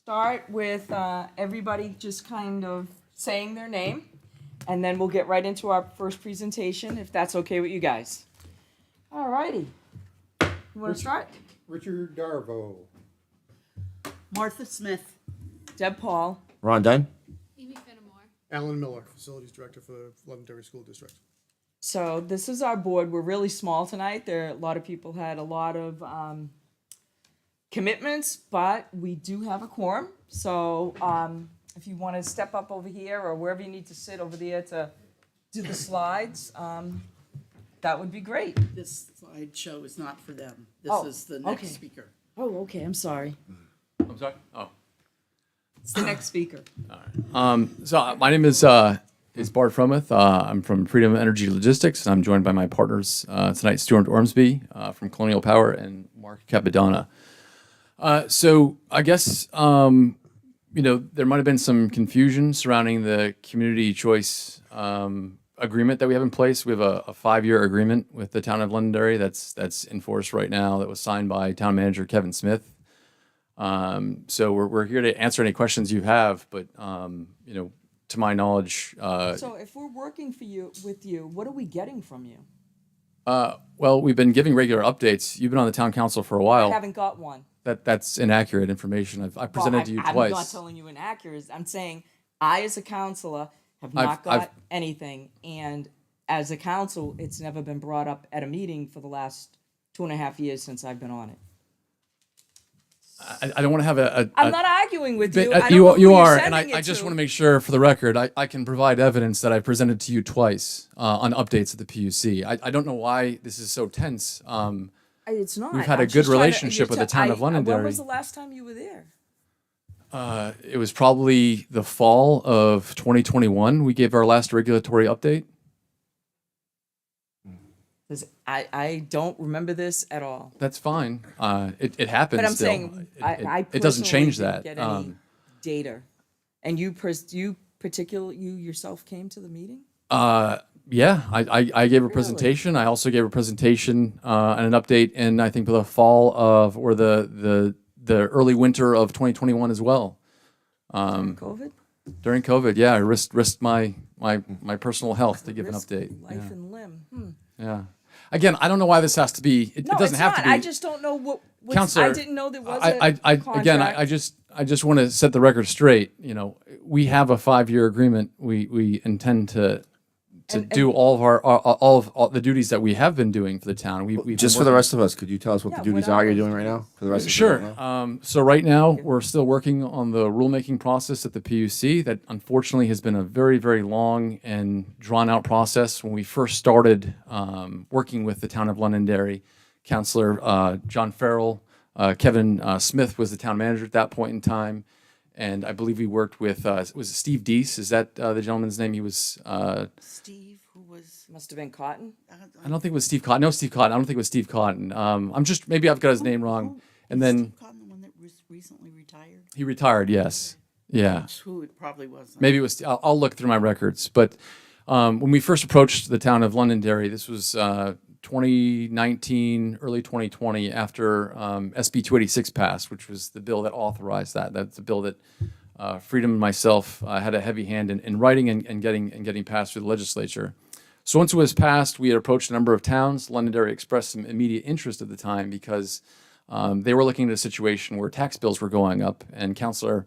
Start with everybody just kind of saying their name, and then we'll get right into our first presentation, if that's okay with you guys. All righty. You want to start? Richard Darvo. Martha Smith. Deb Paul. Ron Dunn. Amy Fenimore. Alan Miller, Facilities Director for the Londonderry School District. So this is our board. We're really small tonight. A lot of people had a lot of commitments, but we do have a quorum. So if you want to step up over here or wherever you need to sit over there to do the slides, that would be great. This slideshow is not for them. Oh, This is the next okay. speaker. Oh, okay. I'm sorry. I'm sorry? Oh. It's the next speaker. So my name is Bart Fromuth. I'm from Freedom Energy Logistics, and I'm joined by my partners tonight, Stuart Ormsby from Colonial Power and Mark Capadonna. So I guess, there might have been some confusion surrounding the community choice agreement that we have in place. We have a 5-year agreement with the town of Londonderry that's in force right now, that was signed by town manager Kevin Smith. So we're here to answer any questions you have, but to my knowledge, So if we're working with you, what are we getting from you? well, we've been giving regular updates. You've been on the town council for a I while. haven't got one. That's inaccurate information. I've presented to you I'm twice. not telling you inaccurate. I'm saying I, as a counselor, have I've- not got I've- anything. And as a council, it's never been brought up at a meeting for the last 2.5 years since I've been on it. I don't want to have I'm not arguing with you. But, I don't know who you you're are, and sending I it just to. want to make sure, for the record, I can provide evidence that I presented to you twice on updates at the PUC. I don't know why this is so tense. It's not. We've had a I'm good just trying to- relationship with the town of When Londonderry. was the last time you were there? It was probably the fall of 2021. We gave our last regulatory update. 'Cause I don't remember this at all. That's fine. It happens. But I'm still. saying I it doesn't personally change didn't that. Get any data, and you yourself came to the meeting. Yeah, I gave a presentation. I also gave a presentation and an update in, I think, the fall of, or the early winter of 2021 as well. COVID. During COVID, yeah, I risked my personal health to give an Risk update. Life Yeah. and limb. Yeah. Again, I don't know why this has to be. It No, doesn't it's have not. to be. I just don't know what's, Counselor, I didn't know there was a again, contract. I just want to set the record straight. We have a 5-year agreement. We intend to do all of the duties that we have been doing for the town. We've Just been for the working- rest of us, could you tell us what Yeah, the duties what are you're hours? doing right now? For the rest of us Sure. right now? So right now, we're still working on the rulemaking process at the PUC. That unfortunately has been a very, very long and drawn-out process. When we first started working with the town of Londonderry, Councilor John Farrell, Kevin Smith was the town manager at that point in time, and I believe we worked with, was it Steve Deese? Is that the gentleman's name? He was, Steve, who was, Must have been Cotton. I don't think it was Steve Cotton. No, Steve Cotton. I don't think it was Steve Cotton. Maybe I've got his name wrong. And then Steve Cotton, the one that recently retired? he retired, yes. Yeah. That's who it probably was. Maybe it was. I'll look through my records. But when we first approached the town of Londonderry, this was 2019, early 2020, after SB 286 passed, which was the bill that authorized that. That's the bill that Freedom and myself had a heavy hand in writing and getting passed through the legislature. So once it was passed, we had approached a number of towns. Londonderry expressed some immediate interest at the time because they were looking at a situation where tax bills were going up, and Councilor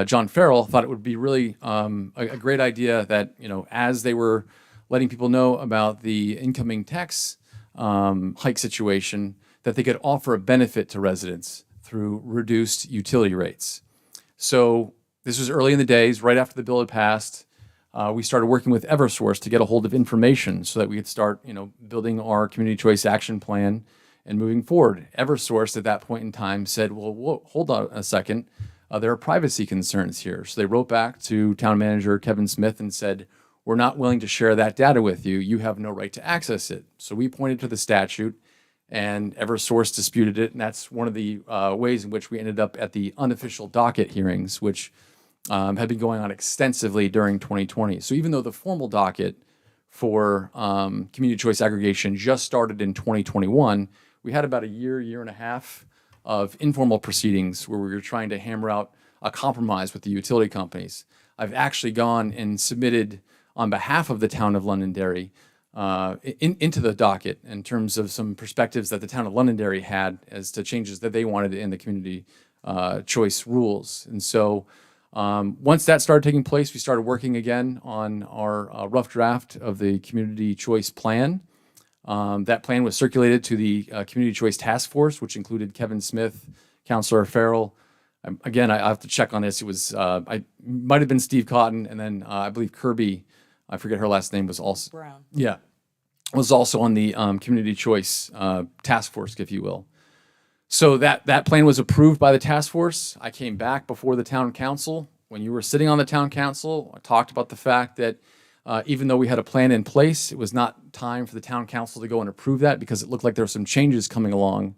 John Farrell thought it would be really a great idea that, as they were letting people know about the incoming tax hike situation, that they could offer a benefit to residents through reduced utility rates. So this was early in the days, right after the bill had passed. We started working with Eversource to get a hold of information so that we could start, building our community choice action plan and moving forward. Eversource at that point in time said, well, whoa, hold on a second. There are privacy concerns here. So they wrote back to town manager Kevin Smith and said, we're not willing to share that data with you. You have no right to access it. So we pointed to the statute, and Eversource disputed it. And that's one of the ways in which we ended up at the unofficial docket hearings, which had been going on extensively during 2020. So even though the formal docket for community choice aggregation just started in 2021, we had about a year and a half of informal proceedings where we were trying to hammer out a compromise with the utility companies. I've actually gone and submitted on behalf of the town of Londonderry into the docket in terms of some perspectives that the town of Londonderry had as to changes that they wanted in the community choice rules. And so once that started taking place, we started working again on our rough draft of the community choice plan. That plan was circulated to the Community Choice Task Force, which included Kevin Smith, Councilor Farrell. Again, I have to check on this. It was, I might have been Steve Cotton, and then I believe Kirby, I forget her last name, was also, Brown. yeah, was also on the Community Choice Task Force, if you will. So that plan was approved by the task force. I came back before the town council. When you were sitting on the town council, I talked about the fact that even though we had a plan in place, it was not time for the town council to go and approve that because it looked like there were some changes coming along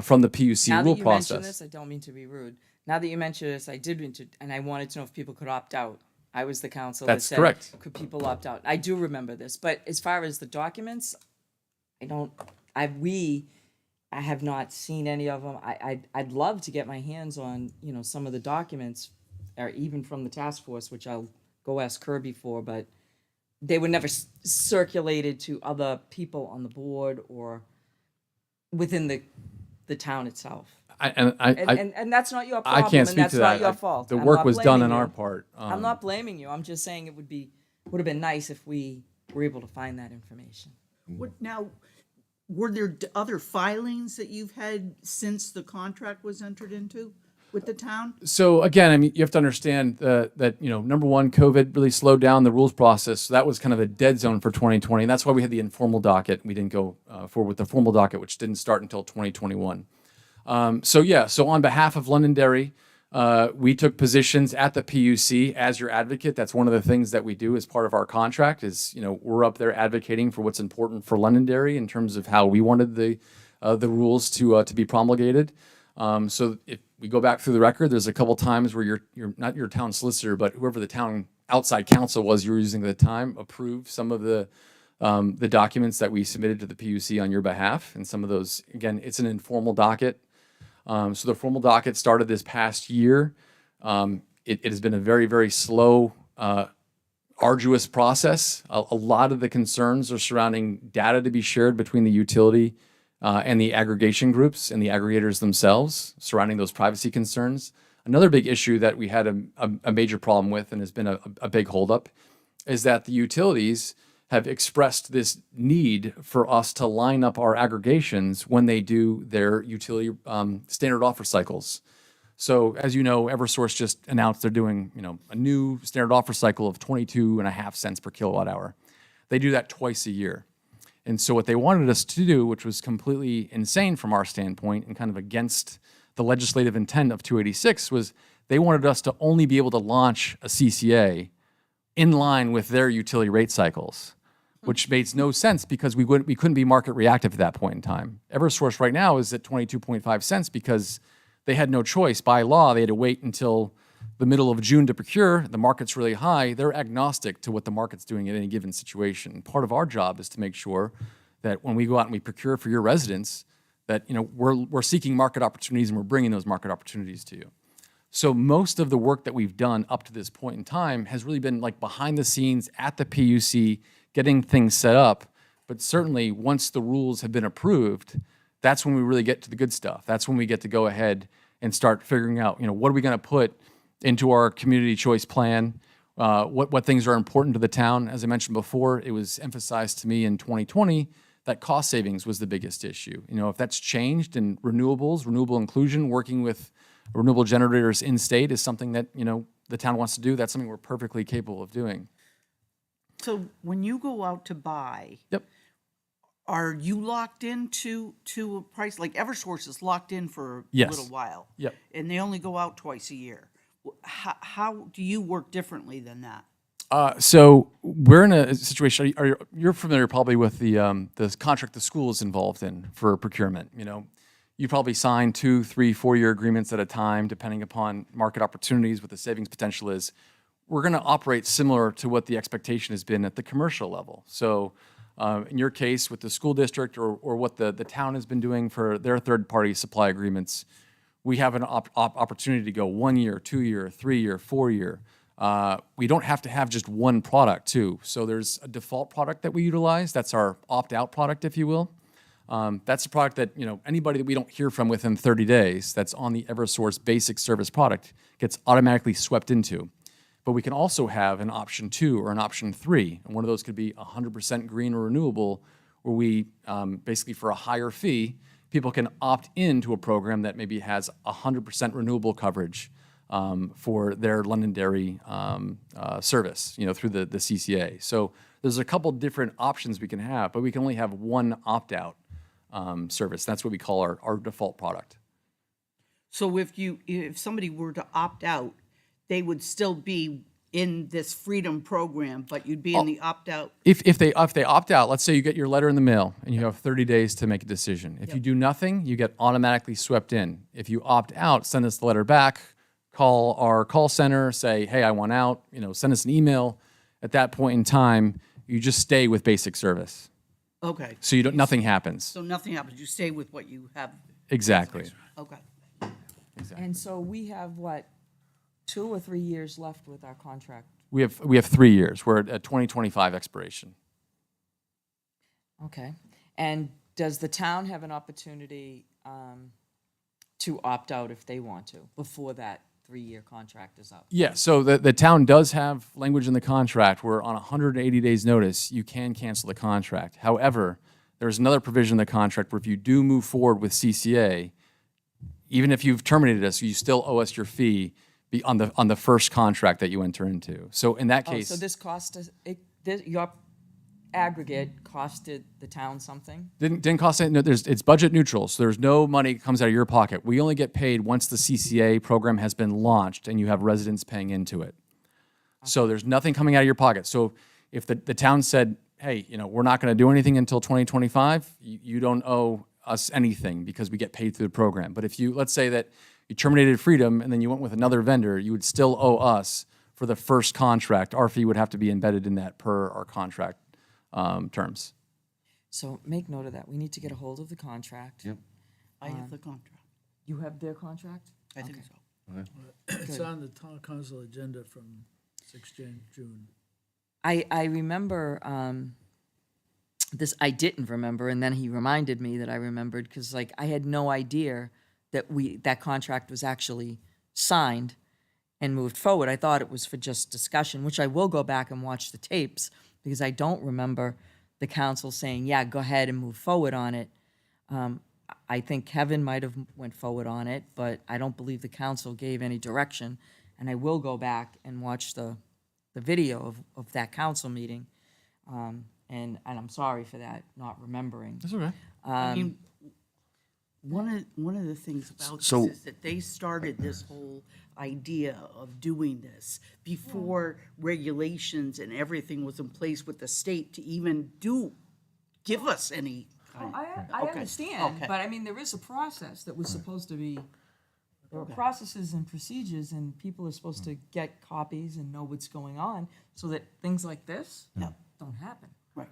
from the PUC Now rule that you mention process. this, I don't mean to be rude. Now that you mention this, I did mean to, and I wanted to know if people could opt out. I was the council that That's said, correct. could people opt out? I do remember this, but as far as the documents, I have not seen any of them. I'd love to get my hands on, some of the documents, or even from the task force, which I'll go ask Kirby for, but they were never circulated to other people on the board or within the town itself. And that's not your problem, I can't and speak that's to not that. your fault. The I'm work not was done blaming on you. our part. I'm not blaming you. I'm just saying it would have been nice if we were able to find that information. Now, were there other filings that you've had since the contract was entered into with the town? So again, I mean, you have to understand that number one, COVID really slowed down the rules process. So that was kind of a dead zone for 2020. And that's why we had the informal docket. We didn't go forward with the formal docket, which didn't start until 2021. So on behalf of Londonderry, we took positions at the PUC as your advocate. That's one of the things that we do as part of our contract is, we're up there advocating for what's important for Londonderry in terms of how we wanted the rules to be promulgated. So if we go back through the record, there's a couple times where you're not your town solicitor, but whoever the town outside counsel was you were using at the time approved some of the documents that we submitted to the PUC on your behalf. And some of those, again, it's an informal docket. So the formal docket started this past year. It has been a very, very slow, arduous process. A lot of the concerns are surrounding data to be shared between the utility and the aggregation groups and the aggregators themselves surrounding those privacy concerns. Another big issue that we had a major problem with and has been a big holdup is that the utilities have expressed this need for us to line up our aggregations when they do their utility standard offer cycles. So as you know, Eversource just announced they're doing a new standard offer cycle of 22.5 cents per kilowatt hour. They do that twice a year. And so what they wanted us to do, which was completely insane from our standpoint and kind of against the legislative intent of 286, was they wanted us to only be able to launch a CCA in line with their utility rate cycles, which makes no sense because we couldn't be market reactive at that point in time. Eversource right now is at 22.5 cents because they had no choice. By law, they had to wait until the middle of June to procure. The market's really high. They're agnostic to what the market's doing at any given situation. Part of our job is to make sure that when we go out and we procure for your residents, that we're seeking market opportunities and we're bringing those market opportunities to you. So most of the work that we've done up to this point in time has really been like behind the scenes at the PUC, getting things set up. But certainly once the rules have been approved, that's when we really get to the good stuff. That's when we get to go ahead and start figuring out, what are we going to put into our community choice plan? What things are important to the town? As I mentioned before, it was emphasized to me in 2020 that cost savings was the biggest issue. If that's changed in renewables, renewable inclusion, working with renewable generators in state is something that, the town wants to do. That's something we're perfectly capable of doing. So when you go out to buy, Yep. are you locked into a price? Like Eversource is locked in for a Yes. little while. Yep. And they only go out twice a year. How do you work differently than that? So we're in a situation. You're familiar probably with the contract the school is involved in for procurement. You probably sign 2, 3, 4-year agreements at a time, depending upon market opportunities, what the savings potential is. We're going to operate similar to what the expectation has been at the commercial level. So in your case, with the school district or what the town has been doing for their third-party supply agreements, we have an opportunity to go 1 year, 2 year, 3 year, 4 year. We don't have to have just one product too. So there's a default product that we utilize. That's our opt-out product, if you will. That's a product that, anybody that we don't hear from within 30 days that's on the Eversource basic service product gets automatically swept into. But we can also have an option 2 or an option 3. And one of those could be 100% green or renewable, where we basically for a higher fee, people can opt into a program that maybe has 100% renewable coverage for their Londonderry service, through the CCA. So there's a couple different options we can have, but we can only have one opt-out service. That's what we call our default product. So if somebody were to opt out, they would still be in this Freedom program, but you'd be in the opt-out. If they opt out, let's say you get your letter in the mail and you have 30 days to make a decision. If you do nothing, you get automatically swept in. If you opt out, send us the letter back, call our call center, say, hey, I want out, send us an email. At that point in time, you just stay with basic service. Okay. So nothing happens. So nothing happens. You stay with what you have. Exactly. Okay. And so we have, 2 or 3 years left with our contract? We have 3 years. We're at 2025 expiration. Okay. And does the town have an opportunity to opt out if they want to, before that 3-year contract is up? Yeah, so the town does have language in the contract where on 180 days' notice, you can cancel the contract. However, there's another provision in the contract where if you do move forward with CCA, even if you've terminated us, you still owe us your fee on the first contract that you enter into. So in that case, So this cost us, your aggregate costed the town something? didn't cost it. No, it's budget neutral, so there's no money that comes out of your pocket. We only get paid once the CCA program has been launched and you have residents paying into it. So there's nothing coming out of your pocket. So if the town said, hey, we're not going to do anything until 2025, you don't owe us anything because we get paid through the program. But if let's say that you terminated Freedom and then you went with another vendor, you would still owe us for the first contract. Our fee would have to be embedded in that per our contract terms. So make note of that. We need to get a hold of the contract. Yep. I have the contract. You have their contract? I think so. It's on the town council agenda from 6 June. I remember this. I didn't remember, and then he reminded me that I remembered because, I had no idea that that contract was actually signed and moved forward. I thought it was for just discussion, which I will go back and watch the tapes because I don't remember the council saying, "Yeah, go ahead and move forward on it." I think Kevin might have went forward on it, but I don't believe the council gave any direction. And I will go back and watch the video of that council meeting. And I'm sorry for that, not remembering. That's okay. I mean, one of the things about this So- is that they started this whole idea of doing this before regulations and everything was in place with the state to even give us any kind. I Okay, understand, okay. but I mean, there is a process that was supposed to be, there are processes and procedures, and people are supposed to get copies and know what's going on, so that things like this don't happen. Right.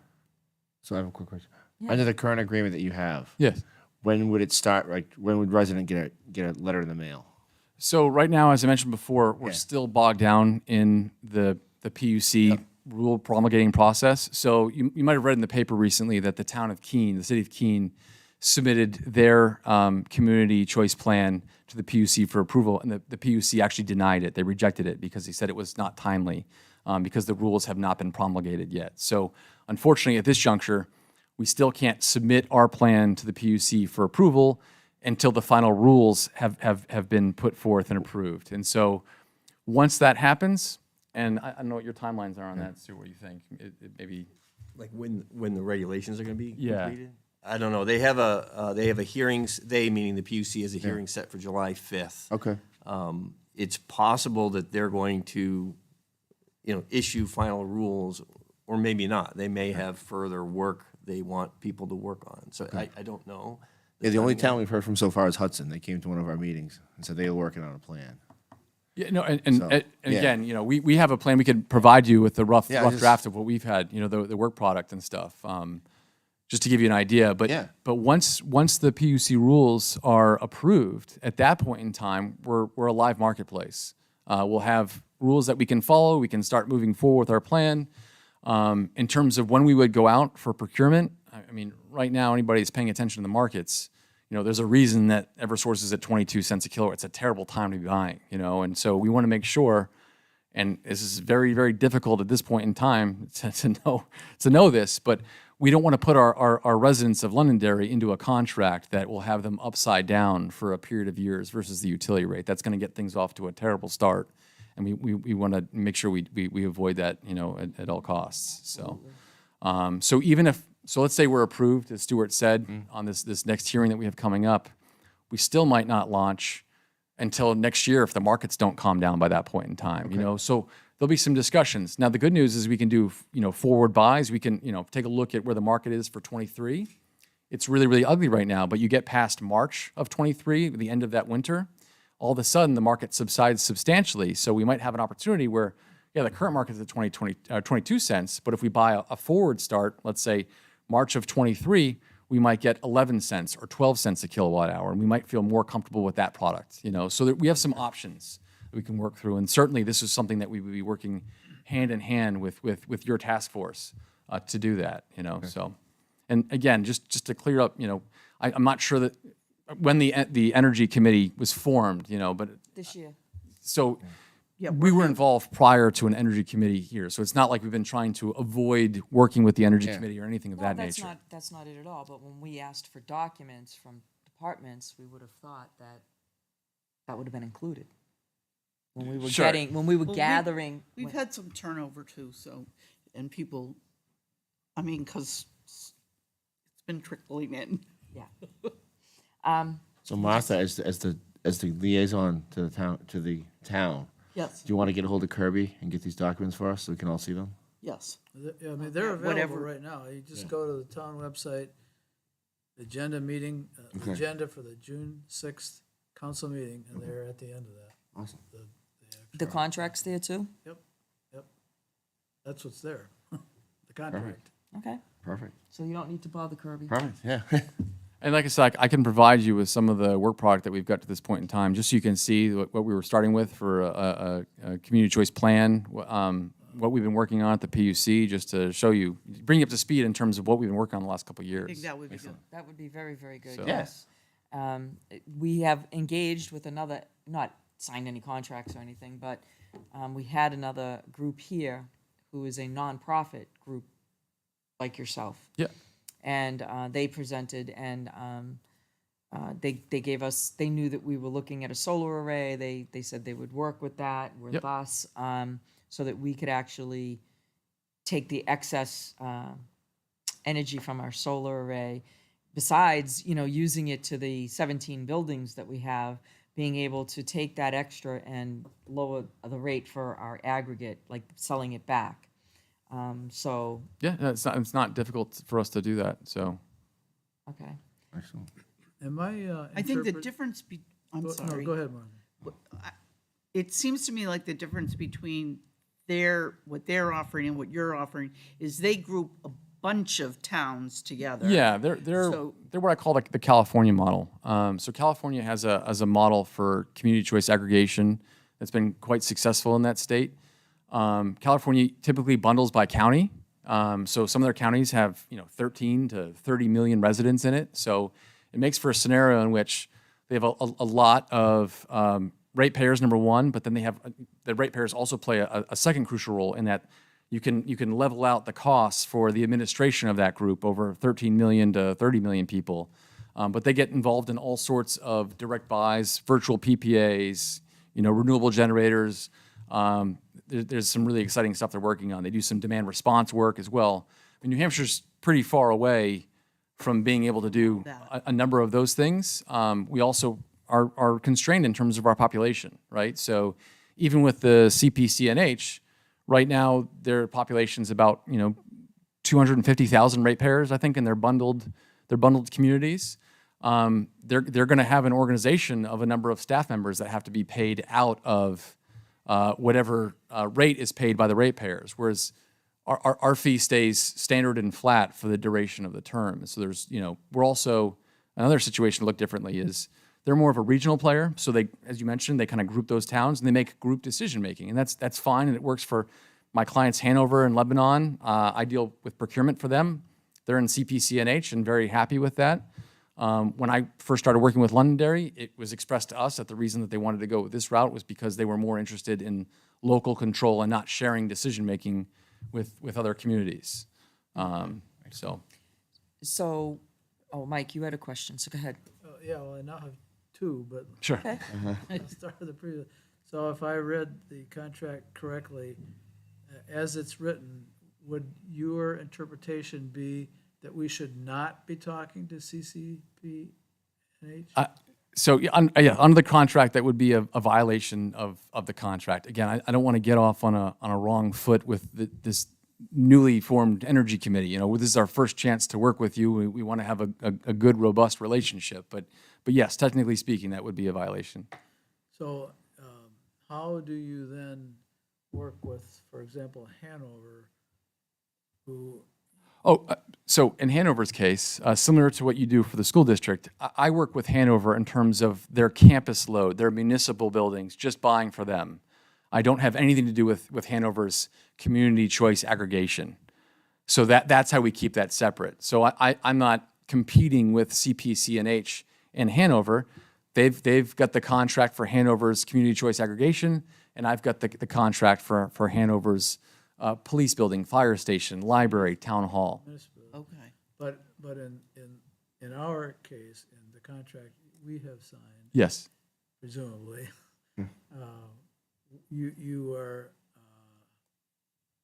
So I have a quick question. Under the current agreement that you have, Yes. when would it start? Like, when would resident get a letter in the mail? So right now, as I mentioned before, we're still bogged down in the PUC rule promulgating process. So you might have read in the paper recently that the town of Keene, the city of Keene, submitted their community choice plan to the PUC for approval, and the PUC actually denied it. They rejected it because they said it was not timely because the rules have not been promulgated yet. So unfortunately, at this juncture, we still can't submit our plan to the PUC for approval until the final rules have been put forth and approved. And so once that happens, and I don't know what your timelines are on that, Sue, what do you think? It maybe, Like when the regulations are going to be Yeah. completed? I don't know. They have a hearings, they, meaning the PUC, has a hearing set for July 5th. Okay. It's possible that they're going to, issue final rules, or maybe not. They may have further work they want people to work on. So I don't know. Yeah, the only town we've heard from so far is Hudson. They came to one of our meetings and said they were working on a plan. yeah, no, and So, and yeah. again, we have a plan. We could provide you with the rough Yeah, rough just- draft of what we've had, the work product and stuff. just to give you an idea. But Yeah. but once the PUC rules are approved, at that point in time, we're a live marketplace. We'll have rules that we can follow. We can start moving forward with our plan. In terms of when we would go out for procurement, I mean, right now, anybody that's paying attention to the markets, there's a reason that Eversource is at 22 cents a kilowatt. It's a terrible time to be buying, and so we want to make sure, and this is very, very difficult at this point in time to know this, but we don't want to put our residents of Londonderry into a contract that will have them upside down for a period of years versus the utility rate. That's going to get things off to a terrible start. And we want to make sure we avoid that, at all costs. So, so let's say we're approved, as Stuart said, on this next hearing that we have coming up, we still might not launch until next year if the markets don't calm down by that point in time. So there'll be some discussions. Now the good news is we can do forward buys. We can take a look at where the market is for 23. It's really, really ugly right now, but you get past March of 23, the end of that winter, all of a sudden the market subsides substantially. So we might have an opportunity where, the current market is at 22 cents, but if we buy a forward start, let's say March of 23, we might get 11 cents or 12 cents a kilowatt hour, and we might feel more comfortable with that product, so that we have some options that we can work through. And certainly this is something that we would be working hand in hand with your task force to do that, so. And again, just to clear up, I'm not sure that when the Energy Committee was formed, but This year. so we were involved prior to an Energy Committee here. So it's not like we've been trying to avoid working with the Energy Committee or anything of that nature. That's not it at all, but when we asked for documents from departments, we would have thought that would have been included. When we were Sure. gathering. We've had some turnover too, so, and people, because it's been trickling in. Yeah. So Martha, as the liaison to the town, Yes, do you want to get a hold of Kirby and get these documents for us so we can all see them? yes. Yeah, I mean, they're available Whatever. right now. You just go to the town website, agenda meeting, Okay. agenda for the June 6th council meeting, and they're at the end of that. Awesome. The contract's there too? Yep. That's what's there, the contract. Okay. Perfect. So you don't need to bother Kirby. Perfect. Yeah. And like I said, I can provide you with some of the work product that we've got to this point in time, just so you can see what we were starting with for a community choice plan, what we've been working on at the PUC, just to show you, bring you up to speed in terms of what we've been working on the last couple of years. I think that would be good. That would be very, very good. So- Yes. We have engaged with another, not signed any contracts or anything, but we had another group here who is a nonprofit group like yourself. Yeah. And they presented, and they gave us, they knew that we were looking at a solar array. They said they would work with that, with Yep. us, so that we could actually take the excess energy from our solar array, besides, using it to the 17 buildings that we have, being able to take that extra and lower the rate for our aggregate, like selling it back. So, Yeah, it's not difficult for us to do that. So okay. Excellent. Am I? I think the difference I'm No, sorry. go ahead, Martha. It seems to me like the difference between what they're offering and what you're offering is they group a bunch of towns together. yeah, they're So- they're what I call the California model. So California has a model for community choice aggregation that's been quite successful in that state. California typically bundles by county. So some of their counties have 13 to 30 million residents in it. So it makes for a scenario in which they have a lot of ratepayers, number one, but then they have the ratepayers also play a second crucial role in that you can level out the costs for the administration of that group over 13 million to 30 million people. But they get involved in all sorts of direct buys, virtual PPAs, renewable generators. There's some really exciting stuff they're working on. They do some demand response work as well. I mean, New Hampshire's pretty far away from being able to do a number of those things. We also are constrained in terms of our population, right? So even with the CPCNH, right now their population's about 250,000 ratepayers, I think, in their bundled communities. They're going to have an organization of a number of staff members that have to be paid out of whatever rate is paid by the ratepayers. Whereas our fee stays standard and flat for the duration of the term. So there's, we're also, another situation to look differently is they're more of a regional player. So they, as you mentioned, they kind of group those towns and they make group decision making. And that's fine. And it works for my clients, Hanover and Lebanon. I deal with procurement for them. They're in CPCNH and very happy with that. When I first started working with Londonderry, it was expressed to us that the reason that they wanted to go this route was because they were more interested in local control and not sharing decision making with other communities. So, oh, Mike, you had a question, so go ahead. Yeah, well, I now have two, but Sure. let's start with the previous. So if I read the contract correctly, as it's written, would your interpretation be that we should not be talking to CCPNH? So under the contract, that would be a violation of the contract. Again, I don't want to get off on a wrong foot with this newly formed energy committee. This is our first chance to work with you. We want to have a good, robust relationship. But yes, technically speaking, that would be a violation. So how do you then work with, for example, Hanover, who, So in Hanover's case, similar to what you do for the school district, I work with Hanover in terms of their campus load, their municipal buildings, just buying for them. I don't have anything to do with Hanover's community choice aggregation. So that's how we keep that separate. So I'm not competing with CPCNH and Hanover. They've got the contract for Hanover's community choice aggregation, and I've got the contract for Hanover's police building, fire station, library, town hall. Okay. but in our case, in the contract we have signed, Yes. presumably, you are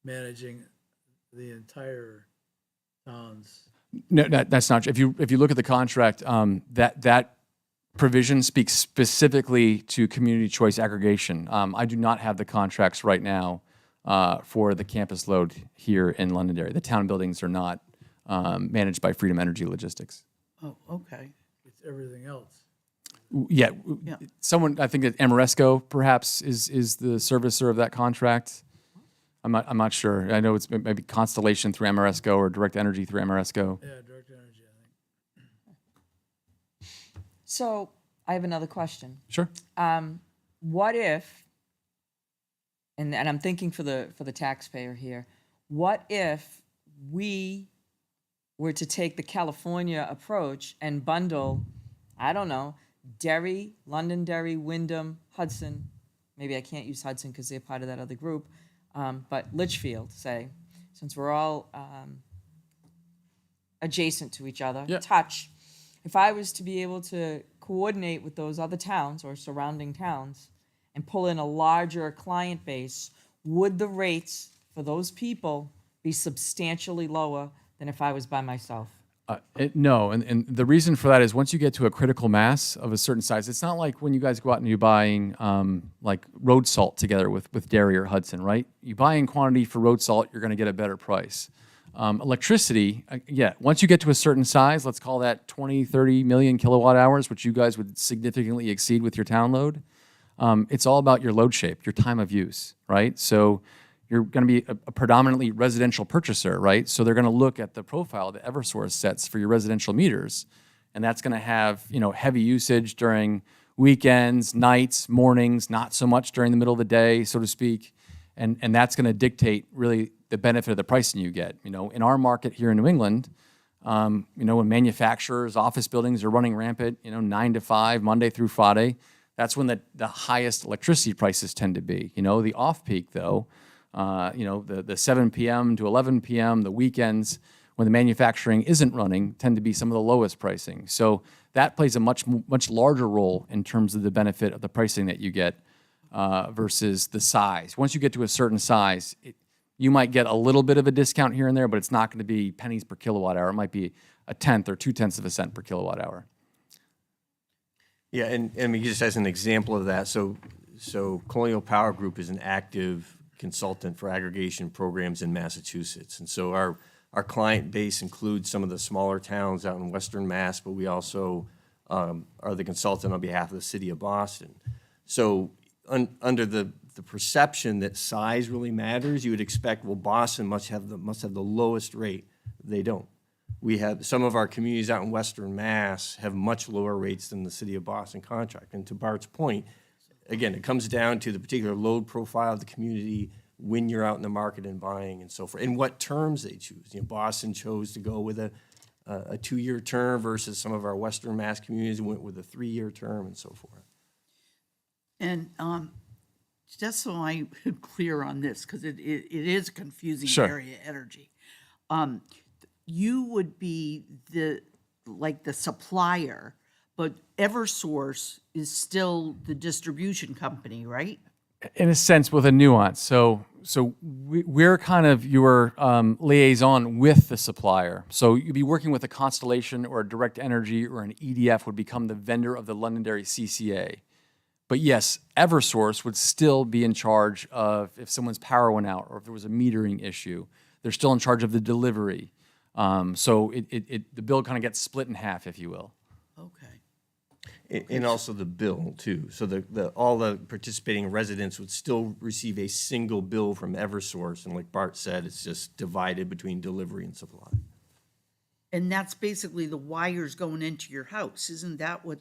managing the entire town's. No, that's not true. If you look at the contract, that provision speaks specifically to community choice aggregation. I do not have the contracts right now for the campus load here in Londonderry. The town buildings are not managed by Freedom Energy Logistics. Oh, okay. It's everything else. Yeah, Yeah. someone, I think that Amoresco perhaps is the servicer of that contract. I'm not sure. I know it's maybe Constellation through Amoresco or Direct Energy through Amoresco. Yeah, direct energy, I think. So, I have another question. Sure. What if, and I'm thinking for the taxpayer here, what if we were to take the California approach and bundle, I don't know, Derry, Londonderry, Wyndham, Hudson, maybe I can't use Hudson because they're part of that other group, but Litchfield, say, since we're all adjacent to each other, Yeah. touch. If I was to be able to coordinate with those other towns or surrounding towns and pull in a larger client base, would the rates for those people be substantially lower than if I was by myself? No, and the reason for that is once you get to a critical mass of a certain size, it's not like when you guys go out and you're buying like road salt together with Derry or Hudson, right? You buy in quantity for road salt, you're going to get a better price. Electricity, once you get to a certain size, let's call that 20, 30 million kilowatt hours, which you guys would significantly exceed with your town load, it's all about your load shape, your time of use, right? So you're going to be a predominantly residential purchaser, right? So they're going to look at the profile that Eversource sets for your residential meters, and that's going to have heavy usage during weekends, nights, mornings, not so much during the middle of the day, so to speak, and that's going to dictate really the benefit of the pricing you get. In our market here in New England, when manufacturers, office buildings are running rampant, 9 to 5, Monday through Friday, that's when the highest electricity prices tend to be. The off-peak, though, the 7 p.m. to 11 p.m., the weekends when the manufacturing isn't running tend to be some of the lowest pricing. So that plays a much larger role in terms of the benefit of the pricing that you get versus the size. Once you get to a certain size, you might get a little bit of a discount here and there, but it's not going to be pennies per kilowatt hour. It might be a tenth or 0.2 of a cent per kilowatt hour. Yeah, and I mean, just as an example of that, so Colonial Power Group is an active consultant for aggregation programs in Massachusetts. And so our client base includes some of the smaller towns out in Western Mass, but we also are the consultant on behalf of the city of Boston. So under the the perception that size really matters, you would expect, well, Boston must have the lowest rate. They don't. We have, some of our communities out in Western Mass have much lower rates than the city of Boston contract. And to Bart's point, again, it comes down to the particular load profile of the community, when you're out in the market and buying and so forth, and what terms they choose. You know, Boston chose to go with a 2-year term versus some of our Western Mass communities went with a 3-year term and so forth. And just so I'm clear on this, because it is a confusing Sure. area, energy. You would be the supplier, but Eversource is still the distribution company, right? In a sense, with a nuance. So we're kind of your liaison with the supplier. So you'd be working with a Constellation or a Direct Energy or an EDF would become the vendor of the Londonderry CCA. But yes, Eversource would still be in charge of if someone's power went out or if there was a metering issue. They're still in charge of the delivery. So the bill kind of gets split in half, if you will. Okay. And also the bill too. So all the participating residents would still receive a single bill from Eversource. And like Bart said, it's just divided between delivery and supply. And that's basically the wires going into your house. Isn't that what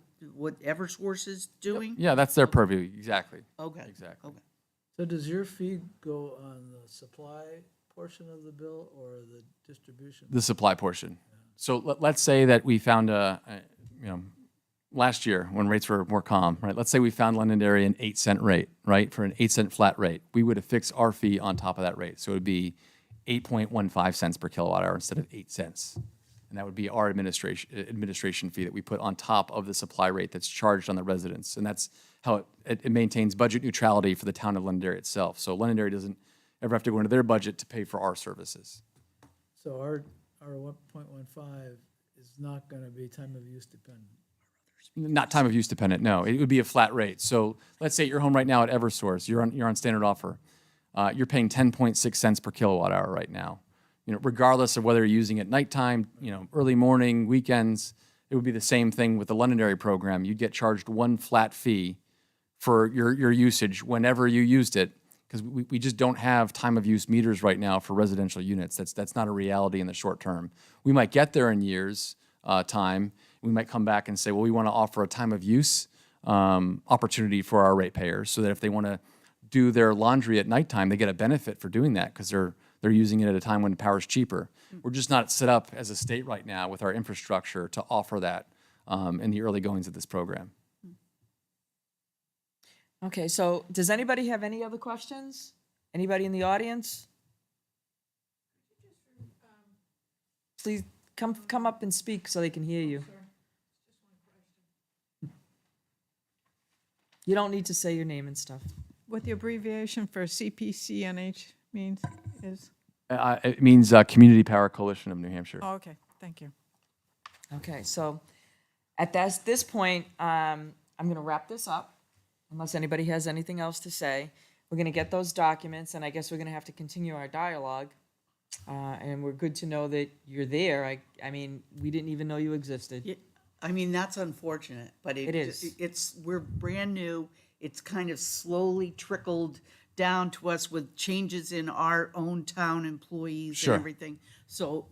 Eversource is doing? Yeah, that's their purview, exactly. Okay. Exactly. Okay. So does your fee go on the supply portion of the bill or the distribution? The supply portion. So let's say that we found last year when rates were more calm, right? Let's say we found Londonderry an 8-cent rate, right? For an 8-cent flat rate. We would have fixed our fee on top of that rate. So it would be 8.15 cents per kilowatt hour instead of 8 cents. And that would be our administration fee that we put on top of the supply rate that's charged on the residents. And that's how it maintains budget neutrality for the town of Londonderry itself. So Londonderry doesn't ever have to go into their budget to pay for our services. So our 1.15 is not going to be time of use dependent. Not time of use dependent, no. It would be a flat rate. So let's say you're home right now at Eversource. You're on standard offer. You're paying 10.6 cents per kilowatt hour right now. You know, regardless of whether you're using it nighttime, early morning, weekends, it would be the same thing with the Londonderry program. You'd get charged one flat fee for your usage whenever you used it, because we just don't have time of use meters right now for residential units. That's not a reality in the short term. We might get there in years' time. We might come back and say, well, we want to offer a time of use opportunity for our ratepayers so that if they want to do their laundry at nighttime, they get a benefit for doing that because they're using it at a time when power's cheaper. We're just not set up as a state right now with our infrastructure to offer that in the early goings of this program. Okay, so does anybody have any other questions? Anybody in the audience? Please come up and speak so they can hear you. You don't need to say your name and stuff. What the abbreviation for CPCNH means is? It means Community Power Coalition of New Hampshire. Oh, okay, thank you. Okay, so at this point, I'm going to wrap this up, unless anybody has anything else to say. We're going to get those documents, and I guess we're going to have to continue our dialogue. And we're good to know that you're there. I mean, we didn't even know you existed. I mean, that's unfortunate, but It is. we're brand new. It's kind of slowly trickled down to us with changes in our own town employees Sure. and everything. So,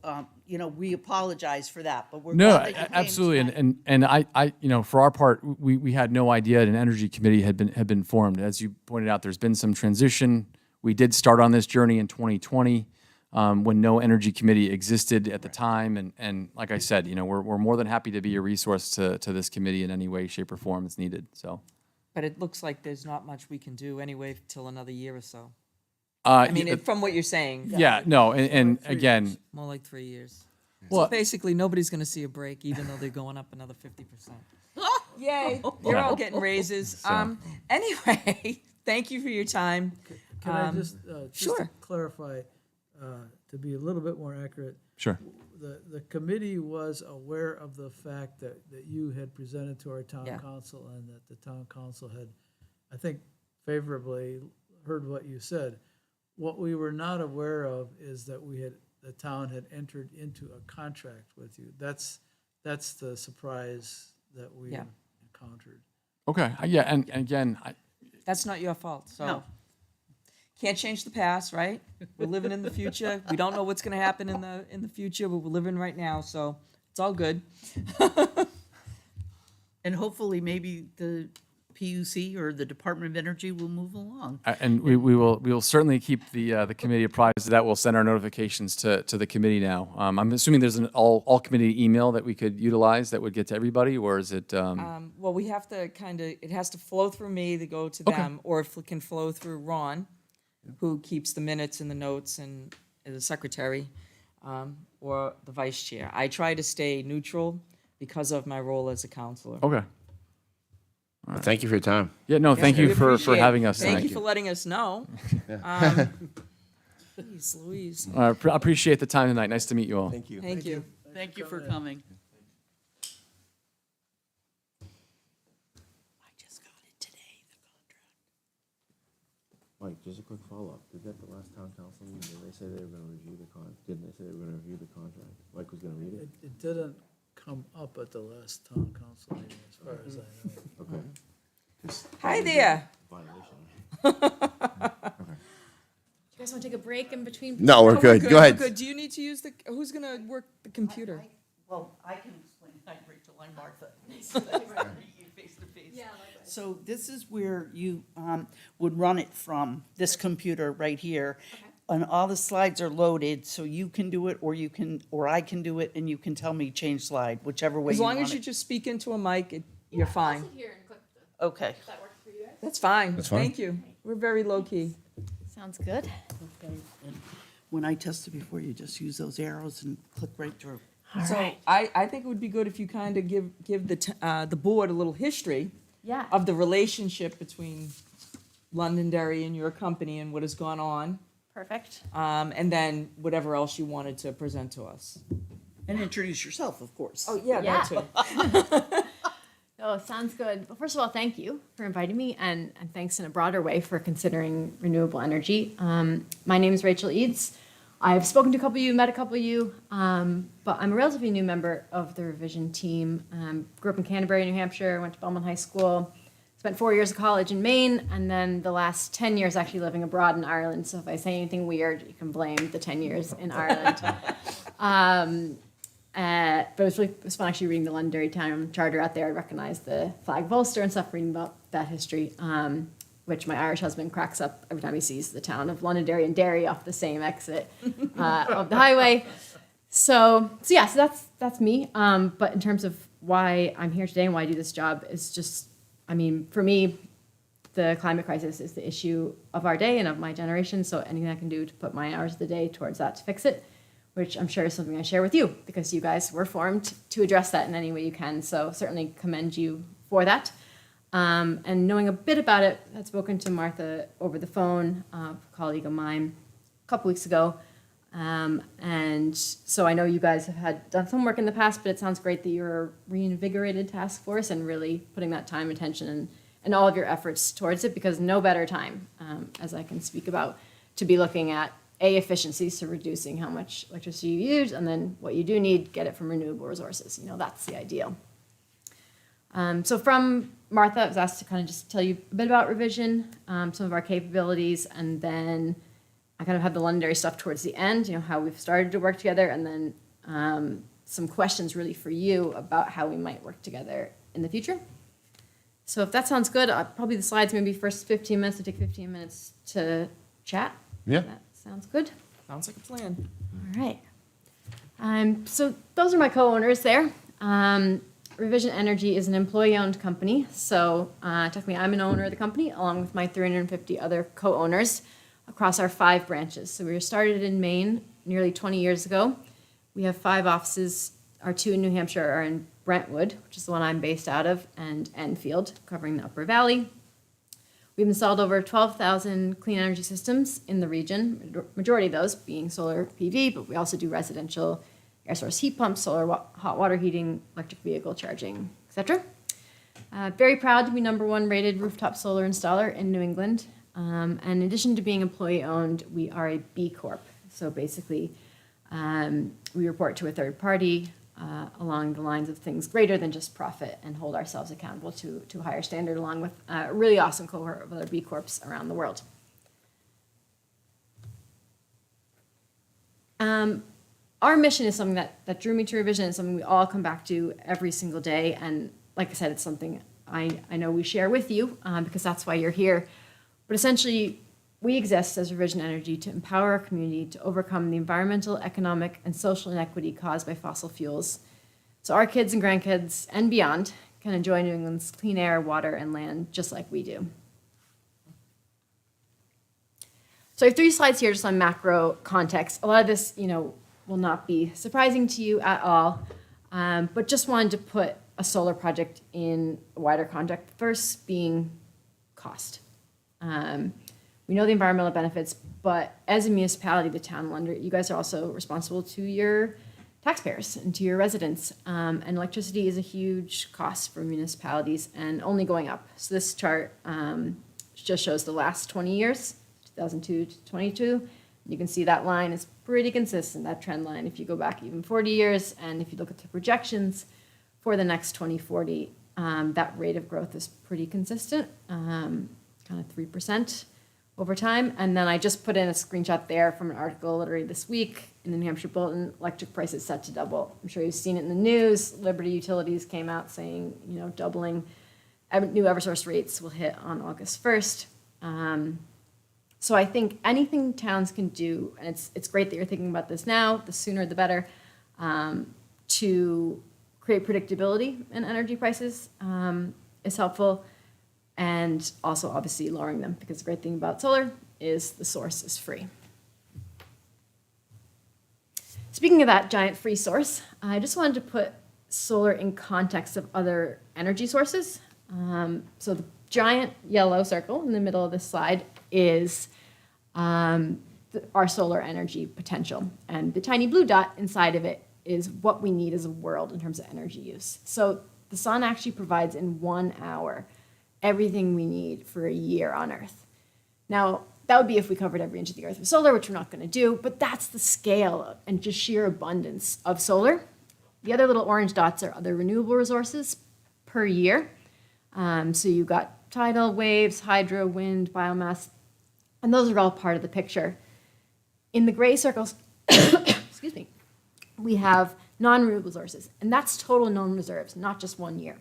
we apologize for that, but we're No, glad that you came absolutely, tonight. and I, for our part, we had no idea an energy committee had been formed. As you pointed out, there's been some transition. We did start on this journey in 2020 when no energy committee existed at the time, and like I said, we're more than happy to be a resource to this committee in any way, shape, or form as needed. So, But it looks like there's not much we can do anyway till another year or so. I I mean, from what you're saying, yeah, no, and again, more like 3 years. Well- So basically, nobody's going to see a break, even though they're going up another 50%. Yay! You're all getting raises. Anyway, thank you for your time. Can I just sure. to clarify, to be a little bit more accurate, sure. the committee was aware of the fact that you had presented to our town Yeah. council and that the town council had, I think, favorably heard what you said. What we were not aware of is that the town had entered into a contract with you. That's the surprise that we Yeah. encountered. Okay, yeah, and again, That's not your fault. So No. can't change the past, right? We're living in the future. We don't know what's gonna happen in the future, but we're living right now, so it's all good. And hopefully maybe the PUC or the Department of Energy will move along. And we will certainly keep the committee apprised of that. We'll send our notifications to the committee now. I'm assuming there's an all committee email that we could utilize that would get to everybody, or is it? Well, we have to it has to flow through me to go to them, or if it can flow through Ron, who keeps the minutes and the notes and is the secretary, or the vice chair. I try to stay neutral because of my role as a counselor. Okay. Well, thank you for your time. Yeah, no, thank We you for appreciate it. having us Thank tonight. you for letting us know. Jeez Louise. I appreciate the time tonight. Nice to meet you all. Thank you. Thank you. Thank you for coming. I just got it today, the contract. Mike, just a quick follow-up. Did at the last town council meeting, did they say they were gonna review the didn't they say they were gonna review the contract? Mike was gonna read it? It didn't come up at the last town council meeting, as far as I know. Okay. Hi there. Violation. You guys want to take a break in between? No, we're good. Go ahead. Good. Do you need to use who's gonna work the computer? Well, I can explain. Hi, Rachel, I'm Martha. Nice to meet you face to face. Yeah, likewise. So this is where you would run it from, this computer right here. And all the slides are loaded, so you can do it, or I can do it, and you can tell me change slide, whichever way As you long want as you it. just speak into a mic, you're fine. I'll sit here and click the, Okay. if that works for you guys. That's fine. That's fine. Thank you. We're very low key. Sounds good. Okay. And when I tested before, you just use those arrows and click right through. So I think it would be good if you kind of give the board a little history Yeah. of the relationship between Londonderry and your company and what has gone on, Perfect. and then whatever else you wanted to present to us. And introduce yourself, of course. Oh, yeah, Yeah. that too. Oh, sounds good. Well, first of all, thank you for inviting me, and thanks in a broader way for considering renewable energy. My name is Rachel Eads. I've spoken to a couple of you, met a couple of you, but I'm a relatively new member of the revision team. Grew up in Canterbury, New Hampshire, went to Belmont High School, spent 4 years of college in Maine, and then the last 10 years actually living abroad in Ireland. So if I say anything weird, you can blame the 10 years in Ireland. But it was fun actually reading the Londonderry Town Charter out there. I recognized the flag of Ulster and stuff, reading about that history, which my Irish husband cracks up every time he sees the town of Londonderry and Derry off the same exit of the highway. So that's me. But in terms of why I'm here today and why I do this job, is just, I mean, for me, the climate crisis is the issue of our day and of my generation. So anything I can do to put my hours of the day towards that to fix it, which I'm sure is something I share with you, because you guys were formed to address that in any way you can. So certainly commend you for that. And knowing a bit about it, I'd spoken to Martha over the phone, a colleague of mine, a couple weeks ago. And so I know you guys have done some work in the past, but it sounds great that you're a reinvigorated task force and really putting that time, attention, and all of your efforts towards it, because no better time, as I can speak about, to be looking at efficiencies, so reducing how much electricity you use, and then what you do need, get it from renewable resources. You know, that's the ideal. So from Martha, I was asked to kind of just tell you a bit about revision, some of our capabilities, and then I kind of had the Londonderry stuff towards the end, you know, how we've started to work together, and then some questions really for you about how we might work together in the future. So if that sounds good, probably the slides, maybe first 15 minutes, to take 15 minutes to chat. Yeah. That sounds good. Sounds like a plan. All right. So those are my co-owners there. Revision Energy is an employee-owned company. So technically, I'm an owner of the company, along with my 350 other co-owners across our 5 branches. So we were started in Maine nearly 20 years ago. We have 5 offices. Our 2 in New Hampshire are in Brentwood, which is the one I'm based out of, and Enfield, covering the Upper Valley. We've installed over 12,000 clean energy systems in the region, majority of those being solar PV, but we also do residential air source heat pumps, solar hot water heating, electric vehicle charging, etc. Very proud to be #1 rated rooftop solar installer in New England. And in addition to being employee-owned, we are a B Corp. So basically, we report to a third party along the lines of things greater than just profit, and hold ourselves accountable to a higher standard, along with a really awesome cohort of other B Corps around the world. Our mission is something that drew me to revision. It's something we all come back to every single day. And like I said, it's something I know we share with you because that's why you're here. But essentially, we exist as Revision Energy to empower our community to overcome the environmental, economic, and social inequity caused by fossil fuels, so our kids and grandkids and beyond can enjoy New England's clean air, water, and land just like we do. So I have 3 slides here just on macro context. A lot of this, will not be surprising to you at all, but just wanted to put a solar project in a wider context. First being cost. We know the environmental benefits, but as a municipality, the town lender, you guys are also responsible to your taxpayers and to your residents. And electricity is a huge cost for municipalities and only going up. So this chart just shows the last 20 years, 2002 to 22. You can see that line is pretty consistent, that trend line, if you go back even 40 years. And if you look at the projections for the next 2040, that rate of growth is pretty consistent, kind of 3% over time. And then I just put in a screenshot there from an article literally this week in the New Hampshire Bulletin. Electric prices set to double. I'm sure you've seen it in the news. Liberty Utilities came out saying, doubling. New Eversource rates will hit on August 1st. So I think anything towns can do, and it's great that you're thinking about this now, the sooner the better, to create predictability in energy prices is helpful. And also obviously lowering them, because the great thing about solar is the source is free. Speaking of that giant free source, I just wanted to put solar in context of other energy sources. So the giant yellow circle in the middle of this slide is our solar energy potential. And the tiny blue dot inside of it is what we need as a world in terms of energy use. So the sun actually provides in 1 hour everything we need for a year on Earth. Now, that would be if we covered every inch of the Earth with solar, which we're not going to do, but that's the scale and just sheer abundance of solar. The other little orange dots are other renewable resources per year. So you've got tidal, waves, hydro, wind, biomass, and those are all part of the picture. In the gray circles, excuse me, we have non-renewable resources, and that's total known reserves, not just 1 year.